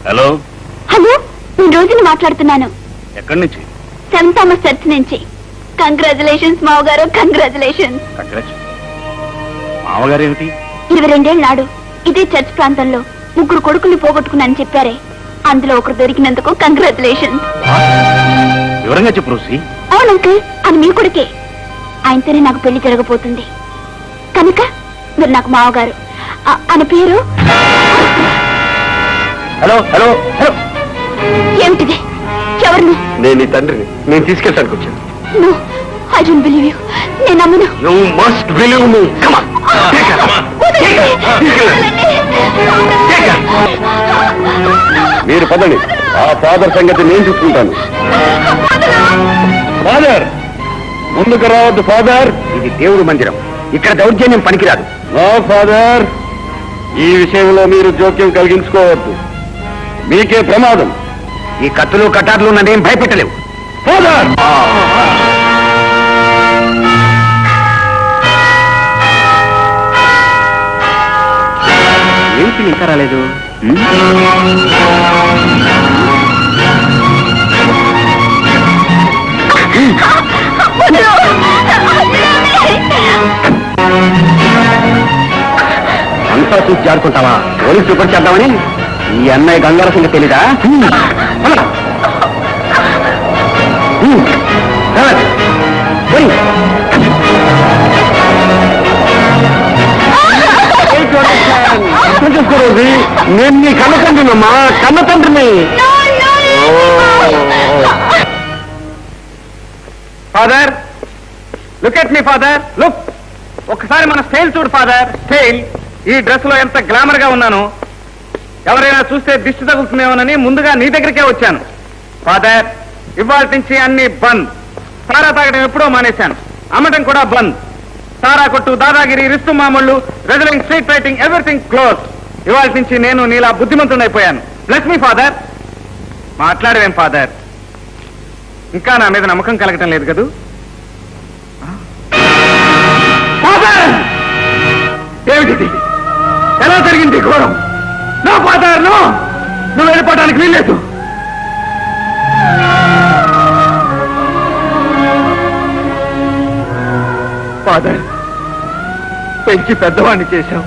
హలో హలో, నేను రోజుని మాట్లాడుతున్నాను. ఎక్కడి నుంచి? సెయింట్ థామస్ చర్చ్ నుంచి. కంగ్రాచులేషన్స్ మావగారు, కంగ్రాచులేషన్స్. మామగారు ఏమిటి? 22 ఏళ్ళ నాడు ఇదే చర్చ్ ప్రాంతంలో 3 కొడుకుల్ని పోగొట్టుకున్నానని చెప్పారే, అందులో ఒకరు దొరికినందుకు కంగ్రాచులేషన్స్. వివరంగా చెప్పు రోసి. అవును అంకుల్, అది మీ కొడుకే. ఆయనతోనే నాకు పెళ్లి జరగబోతుంది. కనుక మీరు నాకు మావగారు. ఆయన పేరు హలో హలో హలో, ఏమిటిది? ఎవరు నువ్వు? నేను నీ తండ్రిని. నేను తీసుకెళ్ళడానికి వచ్చాను. No, I don't believe you. నేను నమ్మను. You must believe me. మీరు పదండి, ఆ ఫాదర్ సంగతి నేను చూసుకుంటాను. ఫాదర్, ముందుకు రావద్దు ఫాదర్. ఇది దేవుడు మందిరం, ఇక్కడ దౌర్జన్యం పనికిరాదు. నో ఫాదర్, ఈ విషయంలో మీరు జోక్యం కలిగించుకోవద్దు, మీకే ప్రమాదం. ఈ కత్తులు కటార్లు నన్నేం భయపెట్టలేవు. ఫాదర్, ఏంటి ఇంకా రాలేదు? అంతా చూసి జారుకుంటావా? పోలీసు రిపోర్ట్ చేద్దామని? ఈ అన్నయ్య గంగార సంగతి తెలీదా? అర్థం చేసుకోరోజు, నేను నీ కన్న తండ్రినమ్మా, కన్న తండ్రిని. Father, look at me father, look. ఒకసారి మన స్టైల్ చూడు ఫాదర్, స్టైల్. ఈ డ్రెస్ లో ఎంత గ్లామర్ గా ఉన్నాను. ఎవరైనా చూస్తే దిష్టి తగులుతుందేమోనని ముందుగా నీ దగ్గరికే వచ్చాను. ఫాదర్, ఇవాళ నుంచి అన్ని బంద్. సారా తాగడం ఎప్పుడో మానేశాను, అమ్మటం కూడా బంద్. సారా కొట్టు, దాదాగిరి, రిస్తు మామూళ్ళు, wrestling, street fighting, everything close. ఇవాళ నుంచి నేను నీలా బుద్ధిమంతుడైపోయాను. Bless me father. మాట్లాడవేం ఫాదర్? ఇంకా నా మీద నమ్మకం కలగటం లేదు కదూ? ఫాదర్, ఏమిటి? ఎలా జరిగింది ఘోరం? నో ఫాదర్, నో, నువ్వు వెళ్ళిపోవడానికి వీల్లేదు. ఫాదర్, పెంచి పెద్దవాడిని చేశావు,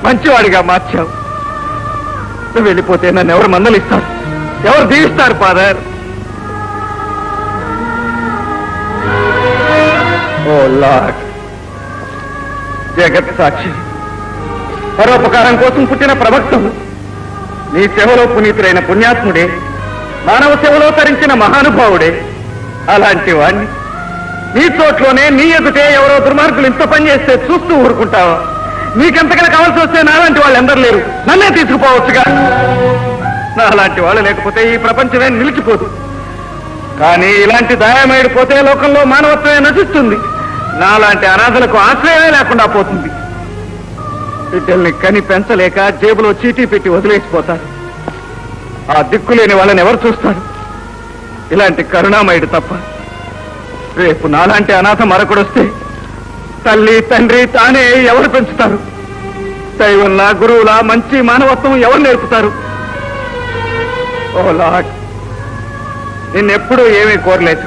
మంచివాడిగా మార్చావు. నువ్వు వెళ్ళిపోతే నన్ను ఎవరు మందలిస్తారు, ఎవరు దీవిస్తారు ఫాదర్? ఓ లార్డ్, జగత్ సాక్షి, పరోపకారం కోసం పుట్టిన ప్రవక్తవు, నీ సేవలో పునీతుడైన పుణ్యాత్ముడే, మానవ సేవలో తరించిన మహానుభావుడే. అలాంటి వాణ్ణి నీ చోట్లోనే నీ ఎదుటే ఎవరో దుర్మార్గులు ఇంత పని చేస్తే చూస్తూ ఊరుకుంటావా? నీకెంతకైనా కావాల్సి వస్తే నాలాంటి వాళ్ళు ఎందరు లేరు, నన్నే తీసుకుపోవచ్చుగా. నాలాంటి వాళ్ళు లేకపోతే ఈ ప్రపంచమే నిలిచిపోదు. కానీ ఇలాంటి దయామయుడు పోతే లోకంలో మానవత్వమే నశిస్తుంది. నాలాంటి అనాథలకు ఆశ్రయమే లేకుండా పోతుంది. బిడ్డల్ని కని పెంచలేక జేబులో చీటీ పెట్టి వదిలేసిపోతారు. ఆ దిక్కులేని వాళ్ళని ఎవరు చూస్తారు? ఇలాంటి కరుణామయుడు తప్ప. రేపు నాలాంటి అనాథ మరొకడొస్తే తల్లి తండ్రి తానే ఎవరు పెంచుతారు? దైవంలా, గురువులా మంచి మానవత్వం ఎవరు నేర్పుతారు? ఓ లార్డ్, నిన్నెప్పుడూ ఏమీ కోరలేదు.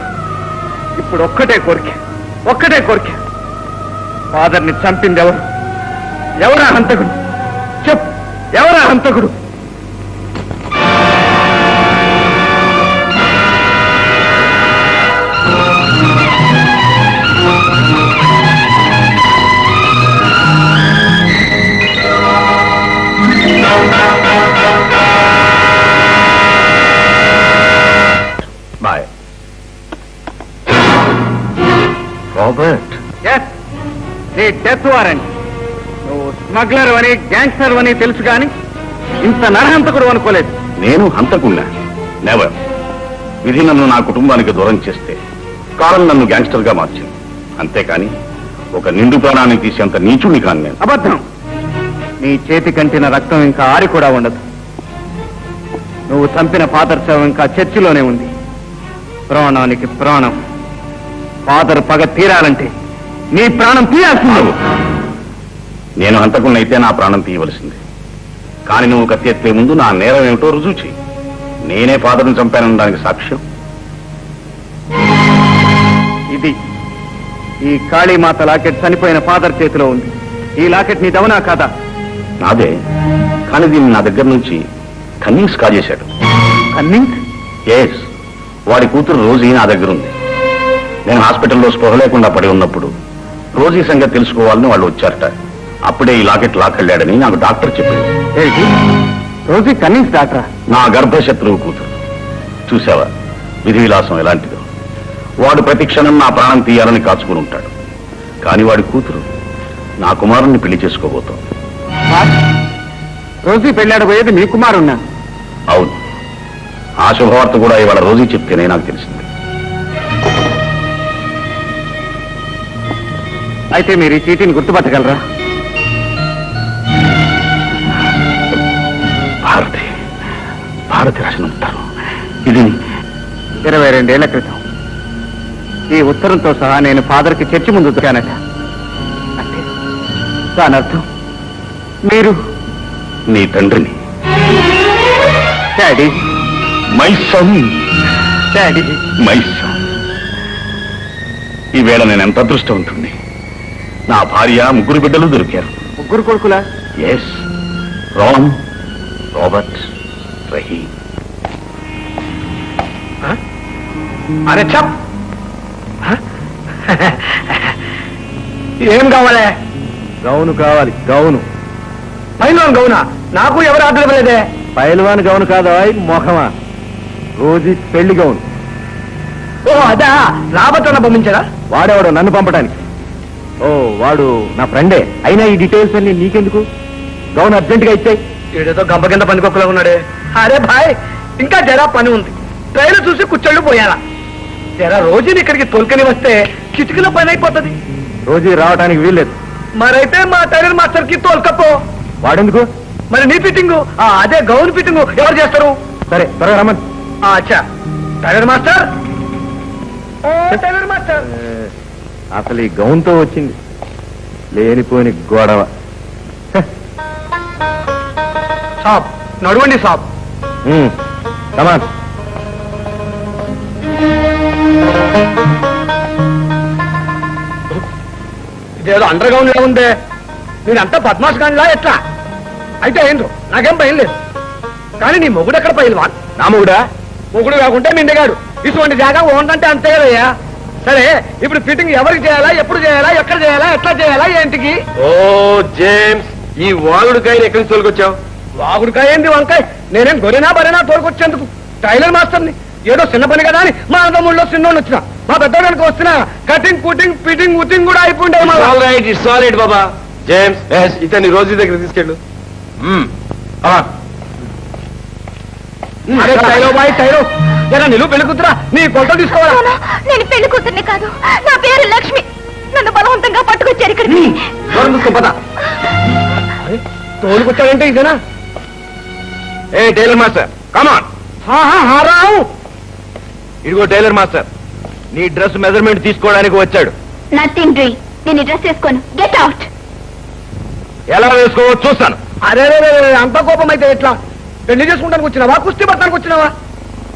ఇప్పుడు ఒక్కటే కోరిక. ఫాదర్ని చంపింది ఎవరు? ఎవరా హంతకుడు? చెప్పు, ఎవరా హంతకుడు? Boy Robert. ఎస్, నీ డెత్ వారెంట్. నువ్వు స్మగ్లర్ అని, గ్యాంగ్స్టర్ అని తెలుసు కానీ ఇంత నరహంతకుడు అనుకోలేదు. నేను హంతకున్నా? నెవర్. విధి నన్ను నా కుటుంబానికి దూరం చేస్తే కాలం నన్ను గ్యాంగ్స్టర్ గా మార్చింది. అంతేకాని ఒక నిండు ప్రాణాన్ని తీసేంత నీచుని కాను నేను. అబద్ధం. నీ చేతి కంటిన రక్తం ఇంకా ఆరి కూడా ఉండదు. నువ్వు చంపిన ఫాదర్ శవం ఇంకా చర్చిలోనే ఉంది. ప్రాణానికి ప్రాణం. ఫాదర్ పగ తీరాలంటే నీ ప్రాణం తీయాల్సింది. నేను హంతకున్నైతే నా ప్రాణం తీయవలసింది. కానీ నువ్వు కత్తి ఎత్తే ముందు నా నేరం ఏమిటో రుజువు చేయి. నేనే ఫాదర్ని చంపానడానికి సాక్ష్యం ఇది. ఈ కాళీమాత లాకెట్ చనిపోయిన ఫాదర్ చేతిలో ఉంది. ఈ లాకెట్ నీ దవనా కాదా? నాదే. కానీ దీన్ని నా దగ్గర నుంచి కన్నింగ్స్ కాజేశాడు. కన్నింగ్? ఎస్, వాడి కూతురు రోజీ నా దగ్గర ఉంది. నేను హాస్పిటల్లో స్పృహ లేకుండా పడి ఉన్నప్పుడు రోజీ సంగతి తెలుసుకోవాలని వాళ్ళు వచ్చారట. అప్పుడే ఈ లాకెట్ లాక్కెళ్ళాడని నాకు డాక్టర్ చెప్పింది. ఏంటి రోజు కన్నింగ్స్ డాక్టరా? నా గర్భశత్రువు కూతురు. చూసావా విధి విలాసం ఎలాంటిదో. వాడు ప్రతి క్షణం నా ప్రాణం తీయాలని కాచుకుని ఉంటాడు. కానీ వాడి కూతురు నా కుమారుణ్ణి పెళ్లి చేసుకోబోతోంది. రోజు పెళ్ళాడబోయేది మీ కుమారున్నా? అవును, ఆ శుభవార్త కూడా ఇవాళ రోజు చెప్తేనే నాకు తెలిసింది. అయితే మీరు ఈ చీటీని గుర్తుపట్టగలరా? భారతి రాసిన ఉంటారు. ఇది 22 ఏళ్ల క్రితం ఈ ఉత్తరంతో సహా నేను ఫాదర్కి చర్చి ముందు దొరికానట. అంటే దాని అర్థం మీరు నీ తండ్రిని. Daddy, my son, daddy. My son. ఈవేళ నేను ఎంత అదృష్టవంతుణ్ణి. నా భార్య, 3 బిడ్డలు దొరికారు. 3 కొడుకులా? Yes, Ram, Robert, Rahim. అరే చప్, ఏం కావాలే? గౌను కావాలి. గౌను. పైన గౌనా? నాకు ఎవరు ఆర్డర్ ఇవ్వలేదే. పైల్వాన్ గౌను కాదా? మొహమా? రోజు పెళ్లి గౌను. ఓ అదా, రాబర్ట్ పంపించారా? వాడేవాడు నన్ను పంపడానికి? ఓ వాడు నా ఫ్రెండే. అయినా ఈ డీటెయిల్స్ అన్ని నీకెందుకు? గౌన్ అర్జెంట్ గా ఇచ్చాయి. ఏదేదో గంప కింద పనికొక్కలా ఉన్నాడే. అరే భాయ్, ఇంకా జరా పని ఉంది. ట్రైన్ చూసి కూర్చోళ్ళు పోయాలా? జరా రోజుని ఇక్కడికి తోలుకొని వస్తే చిటికలో పని అయిపోతుంది. రోజు రావడానికి వీల్లేదు. మరైతే మా టైలర్ మాస్టర్ కి తోలుకపో. వాడెందుకు? మరి నీ ఫిట్టింగు, అదే గౌన్ ఫిట్టింగు ఎవరు చేస్తారు? సరే త్వరగా రమ్మని. అచ్చా, టైలర్ మాస్టర్. ఓ టైలర్ మాస్టర్. అసలు ఈ గౌన్తో వచ్చింది లేనిపోని గొడవ. సాబ్ నడవండి సాబ్. కమాన్. ఇదేదో అండర్ గ్రౌండ్ లా ఉందే. నేనంతా బద్మాష్ గానిలా ఎట్లా? అయితే ఏంటో నాకేం భయం లేదు. కానీ నీ మొగుడు ఎక్కడ పైల్వాన్? నా మొగుడా? మొగుడు కాకుంటే మిండగాడు. ఇటువంటి జాగా ఓందంటే అంతే కదయ్యా. సరే, ఇప్పుడు ఫిట్టింగ్ ఎవరికి చేయాలా, ఎప్పుడు చేయాలా, ఎక్కడ చేయాలా, ఎట్లా చేయాలా, ఏంటికి? ఓ జేమ్స్, ఈ వాగుడుకాయని ఎక్కడి నుంచి తోలుకొచ్చావు? వాగుడుకాయ ఏంది వంకాయ? నేనేం గొరినా బరేనా తోలుకొచ్చేందుకు? టైలర్ మాస్టర్ని. ఏదో చిన్న పని కదా అని మా అన్నముల్లో చిన్నోళ్ళు వచ్చిన, మా పెద్దవాళ్ళకి వస్తున్నా కటింగ్, కుటింగ్, ఫిట్టింగ్, ఉటింగ్ కూడా అయిపోయింది. It's all right Baba. James, ఇతన్ని రోజు దగ్గర తీసుకెళ్ళు. అరే టైలో బాయ్, టైలో జరా నిలువు పెళ్లి కూతురా, నీ కొలతలు తీసుకోవాలా? నేను పెళ్లి కూతుర్ని కాదు, నా పేరు లక్ష్మి. నన్ను బలవంతంగా పట్టుకొచ్చారు ఇక్కడికి. తోలుకొచ్చాడంటే ఇదేనా? ఏ టైలర్ మాస్టర్, కమాన్. రావు. ఇదిగో టైలర్ మాస్టర్, నీ డ్రెస్ మెజర్మెంట్ తీసుకోవడానికి వచ్చాడు. Nothing doing. నేను డ్రెస్ వేసుకోను. Get out. ఎలా వేసుకోవో చూస్తాను. అరే అంత కోపం అయితే ఎట్లా? పెళ్లి చేసుకుంటానికి వచ్చినావా, కుస్తీ పట్టడానికి వచ్చినావా?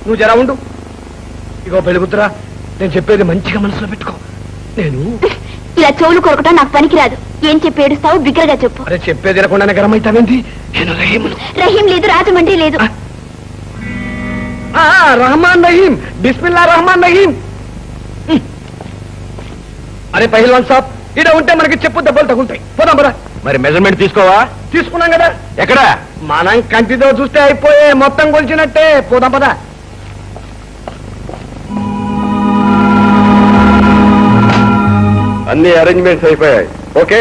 నువ్వు జరా ఉండు. ఇగో పెళ్లి కూతురా, నేను చెప్పేది మంచిగా మనసులో పెట్టుకో. నేను ఇలా చెవులు కొరకటం నాకు పనికిరాదు. ఏం చెప్పి ఏడుస్తావు? బిగ్గరగా చెప్పు. అరే చెప్పేది తినకుండానే గరం అవుతావేంటి? నేను రహీమును. రహీం లేదు, రాజమండ్రి లేదు. రహమాన్ రహీం, బిస్మిల్లా రహమాన్ రహీం. అరే పహిల్వాన్ సాబ్, ఇడ ఉంటే మనకి చెప్పు దెబ్బలు తగులుతాయి. పోదాం బరా. మరి మెజర్మెంట్ తీసుకోవా? తీసుకున్నాం కదా. ఎక్కడ? మనం కంటితో చూస్తే అయిపోయే, మొత్తం కొలిచినట్టే. పోదాం పదా. అన్ని అరేంజ్మెంట్స్ అయిపోయాయి. ఓకే.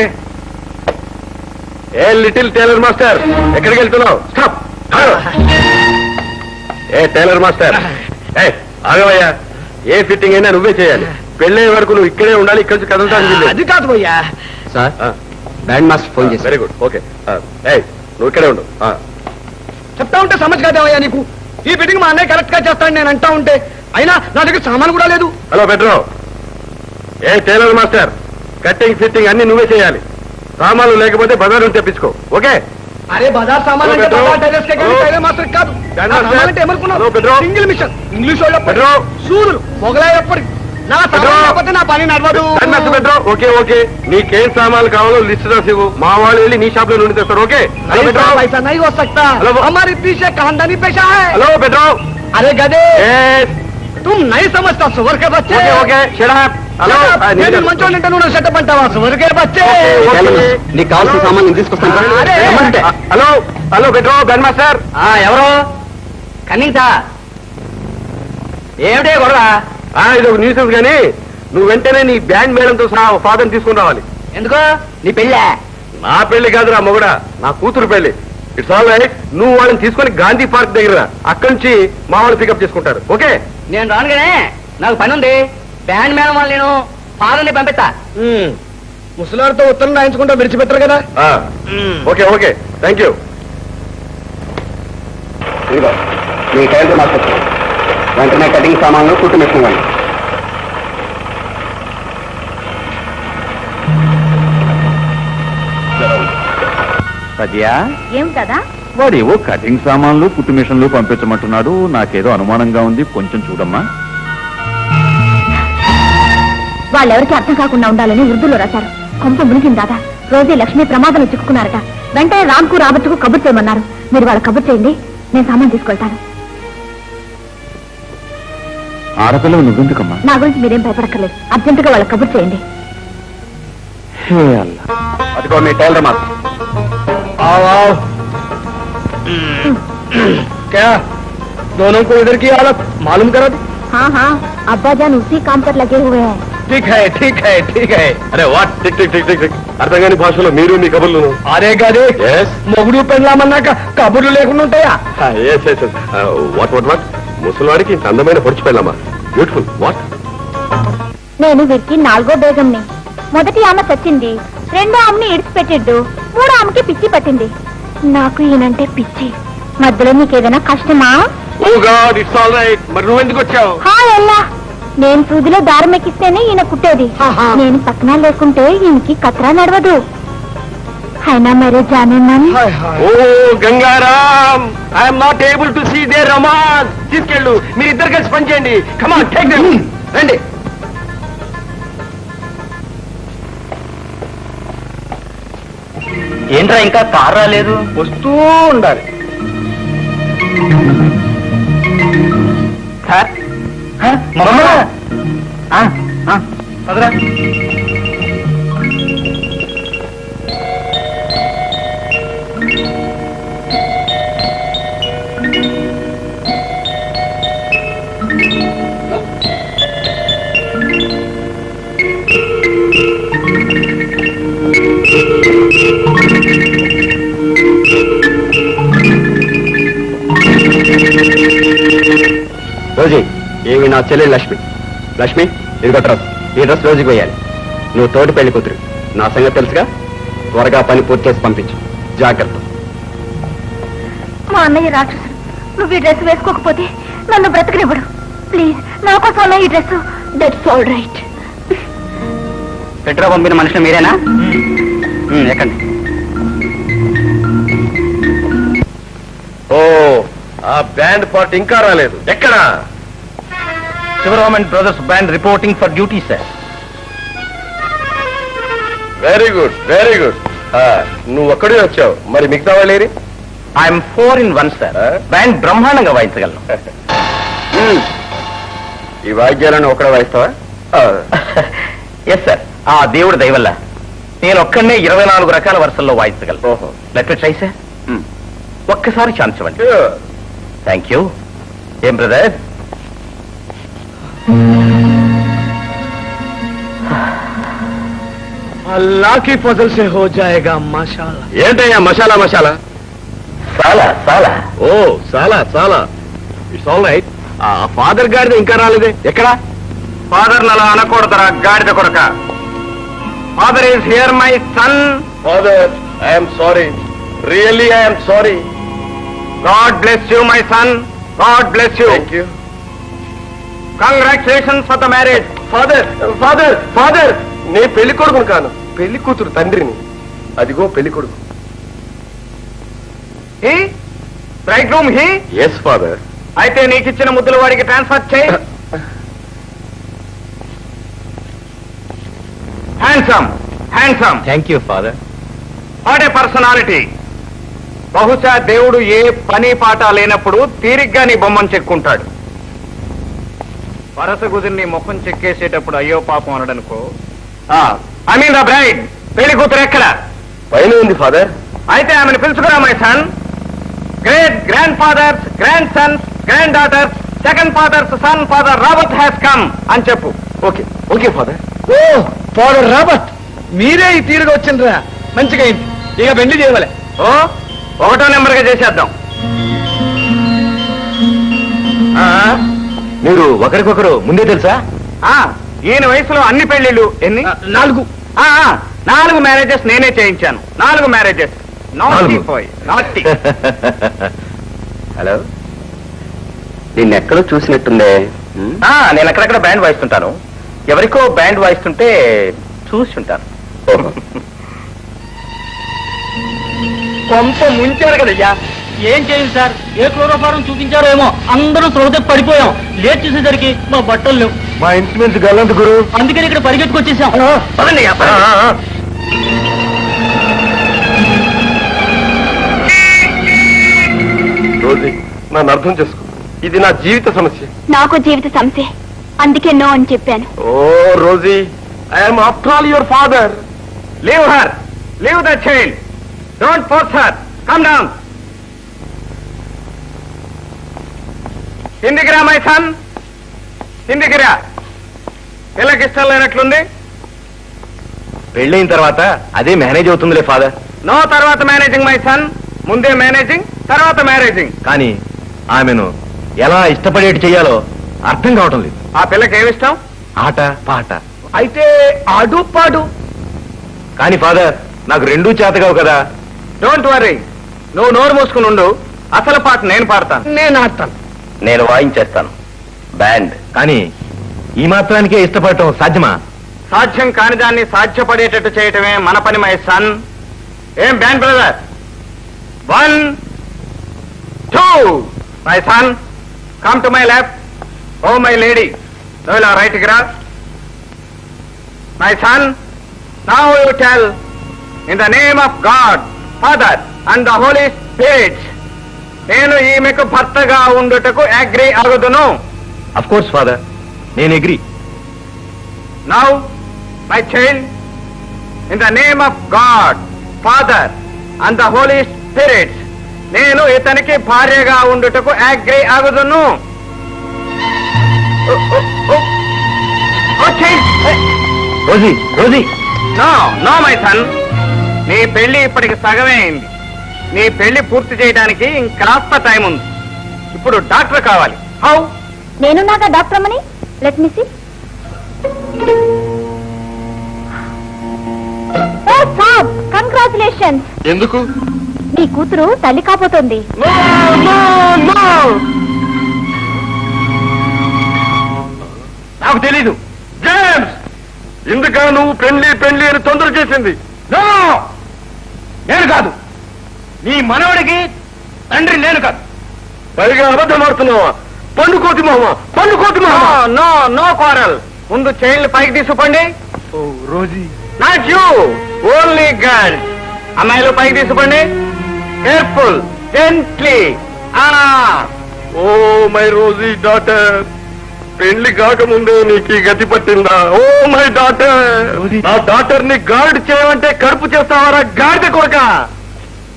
ఏ లిటిల్ టైలర్ మాస్టర్, ఎక్కడికి వెళ్తున్నావు? స్టాప్. ఏ టైలర్ మాస్టర్, ఏ ఆగవయ్యా. ఏ ఫిట్టింగ్ అయినా నువ్వే చేయాలి. పెళ్ళే వరకు నువ్వు ఇక్కడే ఉండాలి. ఇక్కడి నుంచి కదలటానికి అది కాదు భయ్యా. సార్, బ్యాండ్ మాస్టర్ ఫోన్ చేసి. Very good. ఓకే. నువ్వు ఇక్కడే ఉండు. చెప్తా ఉంటే సమజ్ కాదేవయ్యా నీకు. ఈ ఫిట్టింగ్ మా అన్నయ్య కరెక్ట్ గా చేస్తాడు నేను అంటా ఉంటే. అయినా నా దగ్గర సామాన్ కూడా లేదు. Hello Pedro. ఏ టైలర్ మాస్టర్, కట్టింగ్ ఫిట్టింగ్ అన్ని నువ్వే చేయాలి. సామాన్లు లేకపోతే బజార్ నుంచి తెప్పించుకో. ఓకే. అరే బజార్ సామాన్ అంటే పెట్రో. బజార్ టైలర్స్ కే కానీ టైలర్ మాస్టర్ కాదు. బ్యాండ్ నా మాస్టర్. సామాన్ అంటే ఏమనుకున్నావు? హలో పెట్రో. Single machine. ఇంగ్లీష్ వాళ్ళు పెట్రో. సూదులు మొగలాయి ఎప్పటి నా పెట్రో. సామాన్ లేకపోతే నా పని నడవదు. పెట్రో. ఓకే ఓకే, నీకేం సామాన్లు కావాలో లిస్ట్ రాసి ఇవ్వు. మా వాళ్ళు వెళ్ళి నీ షాప్ లో నుండి తెస్తారు. ఓకే. Hello petro. पैसा नहीं हो सकता. हेलो. हमारे पीछे खानदानी पेशा है. Hello petro. अरे गधे, तुम नहीं समझता सुअर के बच्चे ఓకే ఓకే హలో मंचों నువ్వు సెటప్ అంటావా సువర్ కే బచ్చే నీకు కావాల్సిన సామాన్ నేను తీసుకొస్తాను అరే. Hello hello petro band master ఎవరు కన్నీసా ఏమిటే గొడవ ఇది ఒక న్యూసెన్స్ కానీ నువ్వు వెంటనే నీ బ్యాండ్ మేడంతో సహా ఫాదర్ తీసుకుని రావాలి. ఎందుకు నీ పెళ్ళా నా పెళ్లి కాదురా మొగుడా, నా కూతురు పెళ్లి. It's all right. నువ్వు వాళ్ళని తీసుకొని గాంధీ పార్క్ దగ్గర అక్కడి నుంచి మా వాళ్ళు పికప్ చేసుకుంటారు. ఓకే నేను రానుగానే నాకు పని ఉంది. బ్యాండ్ మేడం వాళ్ళు నేను ఫాదర్ని పంపిస్తా. ముసలాడితో ఉత్తరం రాయించుకుంటా విడిచిపెట్టరు కదా. Okay okay thank you. ఇదిగో నీ టైంతో నాకు వెంటనే కటింగ్ సామాన్లు కుట్టు మెషిన్ ఇవ్వండి. సద్యా ఏం కదా వాడు ఏవో కటింగ్ సామాన్లు కుట్టు మిషన్లు పంపించమంటున్నాడు. నాకేదో అనుమానంగా ఉంది, కొంచెం చూడమ్మా. వాళ్ళెవరికి అర్థం కాకుండా ఉండాలని ఉర్దూలో రాశారు. కొంప మునిగింది దాదా. రోజే లక్ష్మి ప్రమాదంలో చిక్కుకున్నారట. వెంటనే రామ్కు రాబర్ట్కు కబుర్ చేయమన్నారు. మీరు వాళ్ళ కబుర్ చేయండి, నేను సామాన్ తీసుకెళ్తాను. ఆడపిల్లలు నువ్వెందుకమ్మా? నా గురించి మీరేం భయపడక్కర్లేదు. అర్జెంటుగా వాళ్ళ కబుర్ చేయండి. అదిగో మీ టైలర్ మాస్టర్. क्या दोनों को इधर की हालत मालूम करा दी. हाँ हाँ, अब्बा जान उसी काम पर लगे हुए हैं. ठीक है ठीक है ठीक है. అరే what tick tick tick tick tick అర్థం కాని భాషలో మీరు మీ కబుర్లు. అరే గదే మొగుడు పెళ్ళామన్నాక కబుర్లు లేకుండా ఉంటాయా? వాట్ వాట్ వాట్ ముసలివాడికి ఇంత అందమైన పొడిచి పెళ్ళామా? బ్యూటిఫుల్. వాట్? నేను వీరికి 4వ బేగంని. మొదటి ఆమె చచ్చింది, రెండో ఆమెని ఇడిచిపెట్టిడ్డు, మూడో ఆమెకి పిచ్చి పట్టింది. నాకు ఈయనంటే పిచ్చి. మధ్యలో నీకేదైనా కష్టమా? ఓ గాడ్ ఇట్స్ ఆల్ రైట్. మరి నువ్వెందుకు వచ్చావు? హా ఎల్లా, నేను సూదిలో దారం ఎక్కిస్తేనే ఈయన కుట్టేది. నేను పక్కన లేకుంటే ఈయనకి కత్రా నడవదు. అయినా మరే జానేమని. ఓ Gangaram, I'm not able to see their romance. తీసుకెళ్ళు, మీరు ఇద్దరు కలిసి పని చేయండి. Come on take them. రండి. ఏంట్రా ఇంకా కార్ రాలేదు? వస్తూ ఉండాలి. పదరా. రోజీ, ఏమి నా చెల్లెలు లక్ష్మి. లక్ష్మి, ఇదిగో డ్రెస్. ఈ డ్రెస్ రోజుకి వేయాలి. నువ్వు తోటి పెళ్లి కూతురు. నా సంగతి తెలుసుగా. త్వరగా పని పూర్తి చేసి పంపించు. జాగ్రత్త. మా అన్నయ్య రాక్షసుడు. నువ్వు ఈ డ్రెస్ వేసుకోకపోతే నన్ను బ్రతకనివ్వడు. ప్లీజ్ నా కోసం ఈ dress. That's all right. Petro పంపిన మనుషులు మీరేనా? ఎక్కండి. ఓ, ఆ బ్యాండ్ పార్టీ ఇంకా రాలేదు. ఎక్కడా? Shivaram and brothers band reporting for duty sir. Very good very good. నువ్వు ఒక్కడే వచ్చావు, మరి మిగతా వాళ్ళేరి? I'm 4 in 1 sir. బ్యాండ్ బ్రహ్మాండంగా వాయించగలను. ఈ వాయిద్యాలను ఒక్కడ వాయిస్తావా? Yes sir. ఆ దేవుడి దయ వల్ల నేను ఒక్కడనే 24 రకాల వరుసల్లో వాయించగలను. ఓహో. Let me try sir. ఒక్కసారి ఛాన్స్ ఇవ్వండి. Thank you. ఏం బ్రదర్? अल्लाह की फजल से हो जाएगा माशाल्लाह. ఏంటయ్యా మసాలా మసాలా? చాలా చాలా. ఓ చాలా చాలా. It's all right. ఆ ఫాదర్ గాడిద ఇంకా రాలేదే. ఎక్కడా? ఫాదర్ అలా అనకూడదరా గాడిద కొడక. Father is here my son. Father, I'm sorry. Really I'm sorry. God bless you my son. God bless you. Thank you. Congratulations for the marriage. Father father father, నే పెళ్లి కొడుకును కాను, పెళ్లి కూతురు తండ్రిని. అదిగో పెళ్లి కొడుకు. హీ బ్రైడ్ రూమ్ హీ. Yes father. అయితే నీకు ఇచ్చిన ముద్దుల వాడికి ట్రాన్స్ఫర్ చేయి. Handsome handsome. Thank you father. What a personality. బహుశా దేవుడు ఏ పని పాట లేనప్పుడు తీరిగ్గా నీ బొమ్మను చెక్కుంటాడు. వరస కుదిరి నీ ముఖం చెక్కేసేటప్పుడు అయ్యో పాపం అనడనుకో. ఐ మీన్ ద బ్రైడ్, పెళ్లి కూతురు ఎక్కడ? పైన ఉంది ఫాదర్. అయితే ఆమెను పిలుచుకురా my son. Great grand fathers, grand sons, grand daughters, second fathers son father Robert has come అని చెప్పు. Okay okay father. ఓ ఫాదర్ రాబర్ట్, మీరే ఈ తీరుగా వచ్చిండ్రా, మంచిగా అయింది. ఇక పెళ్లి చేయవలే. ఓ 1వ నెంబర్గా చేసేద్దాం. మీరు ఒకరికొకరు ముందే తెలుసా? ఈయన వయసులో అన్ని పెళ్లిళ్ళు ఎన్ని? 4. 4 మ్యారేజెస్ నేనే చేయించాను. 4 మ్యారేజెస్. నాటి హలో, నిన్నెక్కడో చూసినట్టుందే. నేను అక్కడక్కడ బ్యాండ్ వాయిస్తుంటాను. ఎవరికో బ్యాండ్ వాయిస్తుంటే చూస్తుంటాను. కొంత ముంచారు కదయ్యా. ఏం చేయండి సార్, ఏ క్లోరోఫారం చూపించారో ఏమో, అందరూ శ్రోత పడిపోయాం. లేట్ చేసేసరికి మా బట్టలు లేవు. మా ఇన్స్ట్రుమెంట్స్ గల్లంత గురు. అందుకని ఇక్కడ పరిగెత్తుకొచ్చేసాం. రోజీ, నన్ను అర్థం చేసుకో, ఇది నా జీవిత సమస్య. నాకు జీవిత సమస్య, అందుకే నో అని చెప్పాను. ఓ Rosie, I'm after all your father. Leave her, leave the child, don't force her, come down. కిందికిరా మై సన్, కిందికిరా. పిల్లకి ఇష్టం లేనట్లుంది. పెళ్ళైన తర్వాత అదే మేనేజ్ అవుతుందిలే ఫాదర్. నో తర్వాత మేనేజింగ్ మై సన్, ముందే మేనేజింగ్, తర్వాత మ్యారేజింగ్. కానీ ఆమెను ఎలా ఇష్టపడేట్టు చెయ్యాలో అర్థం కావటం లేదు. ఆ పిల్లకి ఏమిష్టం? ఆట పాట. అయితే ఆడు పాడు. కానీ ఫాదర్, నాకు రెండూ చేతగావు కదా. డోంట్ వరీ, నువ్వు నోరు మూసుకుని ఉండు. అసలు పాట నేను పాడతాను. నేను ఆడతాను. నేను వాయించేస్తాను బ్యాండ్. కానీ ఈ మాత్రానికే ఇష్టపడటం సాధ్యమా? సాధ్యం కాని దాన్ని సాధ్యపడేటట్టు చేయటమే మన పని మై సన్. ఏం band brother? 1 2 my son, come to my left. Oh my lady, నువ్వు ఇలా రైట్కి రా. My son, now you tell in the name of God Father and the Holy Spirit, నేను ఈమెకు భర్తగా ఉండుటకు అగ్రీ అగుదును. అఫ్ కోర్స్ ఫాదర్, నేను agree. Now my child, in the name of God Father and the Holy Spirit, నేను ఇతనికి భార్యగా ఉండుటకు అగ్రీ అగుదును. Rosie, Rosie. No no my son, నీ పెళ్లి ఇప్పటికి సగమే అయింది. నీ పెళ్లి పూర్తి చేయడానికి ఇంకాస్త టైం ఉంది. ఇప్పుడు డాక్టర్ కావాలి. హౌ? నేనున్నాగా డాక్టర్ అమ్మని. Let me see. కంగ్రాచులేషన్స్. ఎందుకు? నీ కూతురు తల్లి కాబోతోంది. నాకు తెలీదు. జేమ్స్, ఎందుక నువ్వు పెళ్లి పెళ్లి అని తొందర చేసింది? నేను కాదు, నీ మనవడికి తండ్రి నేను కాదు. పైగా అబద్ధం ఆడుతున్నావా? పండుకోతి మామ, పండుకోతి మామ. No no quarrel. ముందు చైల్డ్ పైకి తీసుకుపోండి. Rosie, not you, only girl. అమ్మాయిలు పైకి తీసుకోండి. Careful, gently. ఓ మై రోజీ డాటర్, పెళ్లి కాకముందే నీకు ఈ గతి పట్టిందా? ఓ మై డాటర్, నా డాటర్ ని గార్డ్ చేయమంటే కడుపు చేస్తావారా గాడిద కొరక?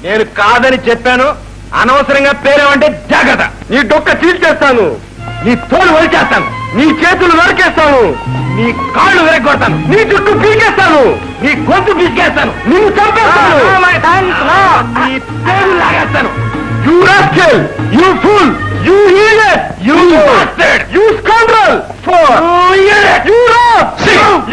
నేను కాదని చెప్పాను. అనవసరంగా పేరేమంటే జాగ్రత్త. నీ డొక్క చీల్చేస్తాను, నీ తోలు వలిచేస్తాను, నీ చేతులు నరికేస్తాను, నీ కాళ్ళు విరగొడతాను, నీ జుట్టు పీకేస్తాను, నీ గొంతు పిసికేస్తాను, నిన్ను చంపేస్తాను, నీ పేరు లాగేస్తాను. You rascal! You fool! You idiot! You bastard! You scoundrel! You idiot! You rat! You!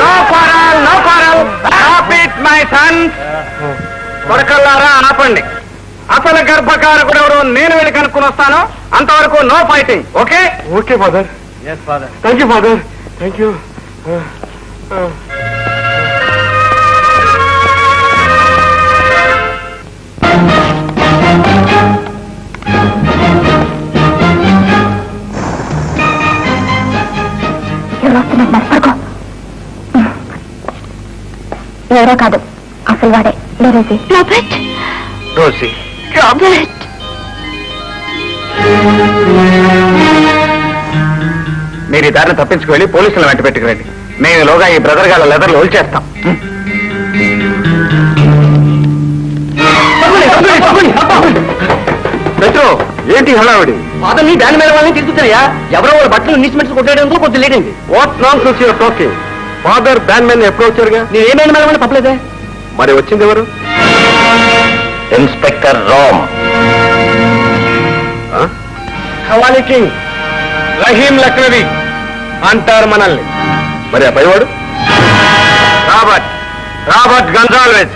No quarrel, no quarrel. Stop it, my son. కొరకల్లారా ఆపండి. అసలు గర్భకారకుడు ఎవరో నేను వెళ్ళి కనుక్కుని వస్తాను. అంతవరకు no fighting. Okay? Okay, father. Yes, father. Thank you, father. Thank you. ఎవరో కాదు, అసలు వాడే. రాబర్ట్. రోసీ. రాబర్ట్. మీరు ఈ దారిని తప్పించుకువెళ్ళి పోలీసులను వెంట పెట్టుకురండి. మేము ఈలోగా ఈ బ్రదర్ గాల లెదర్లు ఓల్చేస్తాం. ఏంటి హడావిడి? ఫాదర్ ని దాని మీద వాళ్ళని తీసుకొచ్చాయా? ఎవరో వాళ్ళ బట్టలు ఇన్వెస్ట్మెంట్స్ కొట్టేయడంతో కొంచెం లేట్ అయింది. What nonsense you are talking? Father బ్యాన్ మ్యాన్ ఎప్పుడు వచ్చారుగా? నేను ఏమైనా మేడం తప్పలేదే. మరి వచ్చింది ఎవరు? ఇన్స్పెక్టర్ రామ్. హవాలీ కింగ్ రహీం లక్నవీ అంటారు మనల్ని. మరి ఆ పైవాడు రాబర్ట్ గన్జాల్వెజ్.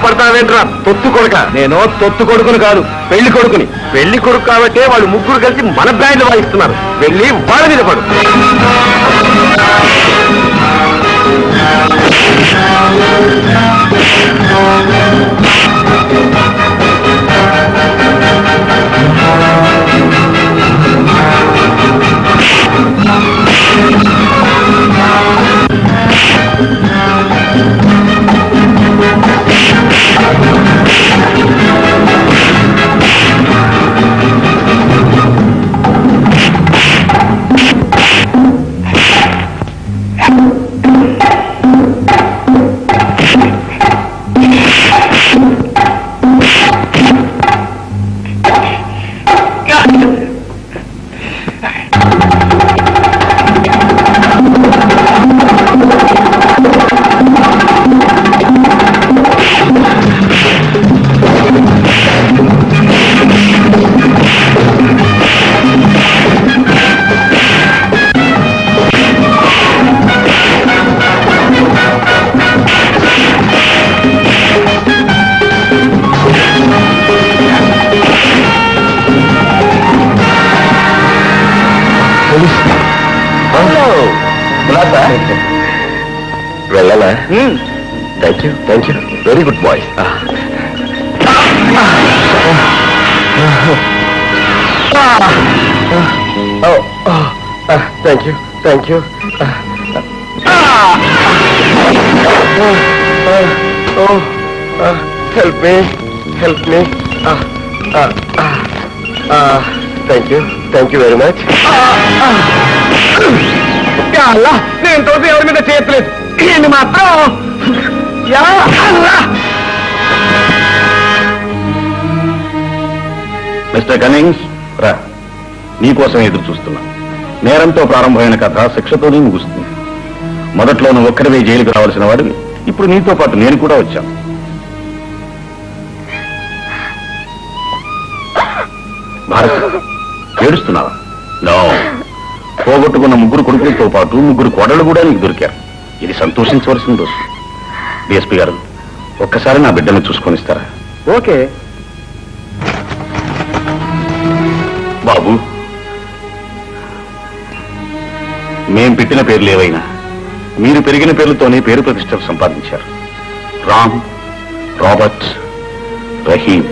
పడతావేంట్రా తొత్తు కొడుక? నేను తొత్తు కొడుకుని కాదు, పెళ్లి కొడుకుని. పెళ్లి కొడుకు కాబట్టే వాళ్ళు ముగ్గురు కలిసి మన బ్యాండ్లు వాయిస్తున్నారు. వెళ్ళి వాళ్ళ మీద పడు. వెళ్ళాలా? Thank you very good boy. Thank you. Help me. Thank you very much. నేను తోసి ఎవరి మీద చేయట్లేదు. ఇది మాత్రం మిస్టర్ కన్నింగ్స్ రా, నీకోసం ఎదురు చూస్తున్నా. నేరంతో ప్రారంభమైన కథ శిక్షతోనే ముగుస్తుంది. మొదట్లో నువ్వు ఒక్కడివే జైలుకు రావాల్సిన వాడివి. ఇప్పుడు నీతో పాటు నేను కూడా వచ్చాను. భారత్, ఏడుస్తున్నావా? నో, పోగొట్టుకున్న ముగ్గురు కొడుకులతో పాటు ముగ్గురు కోడళ్ళు కూడా నీకు దొరికారు. ఇది సంతోషించవలసిన రోజు. డిఎస్పీ గారు, ఒక్కసారి నా బిడ్డను చూసుకొని ఇస్తారా? ఓకే బాబు, మేం పెట్టిన పేర్లు ఏవైనా మీరు పెరిగిన పేర్లతోనే పేరు ప్రతిష్టలు సంపాదించారు. Ram, Robert, Rahim.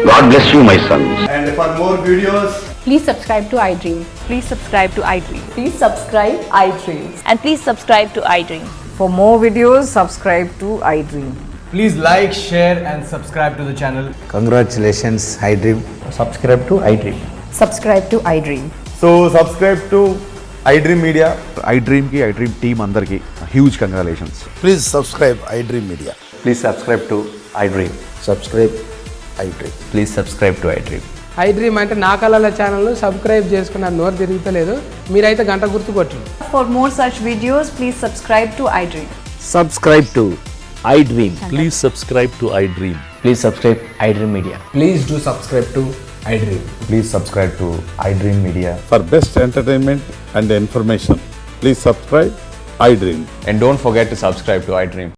God bless you my Sons. And for more videos, Please subscribe to iDream. Please subscribe to iDream. Please subscribe iDream. And please subscribe to iDream. For more videos, subscribe to iDream. please like, share and subscribe to the channel. Congratulations, iDream. Subscribe to iDream. Subscribe to iDream. So subscribe to iDream Media. iDream కి iDream team అందరికి huge congratulations. Please subscribe iDream Media. Please subscribe to iDream. Subscribe iDream. Please subscribe to iDream. iDream అంటే నా కళల channel subscribe చేసుకున్న నోరు తిరుగుతలేదు. మీరైతే గంట గుర్తు కొట్టండి. For more such videos, please subscribe to iDream. Subscribe to iDream. Please subscribe to iDream. Please subscribe iDream Media. Please do subscribe to iDream. Please subscribe to iDream Media. For best entertainment and information please subscribe iDream. And don't forget to subscribe to iDream.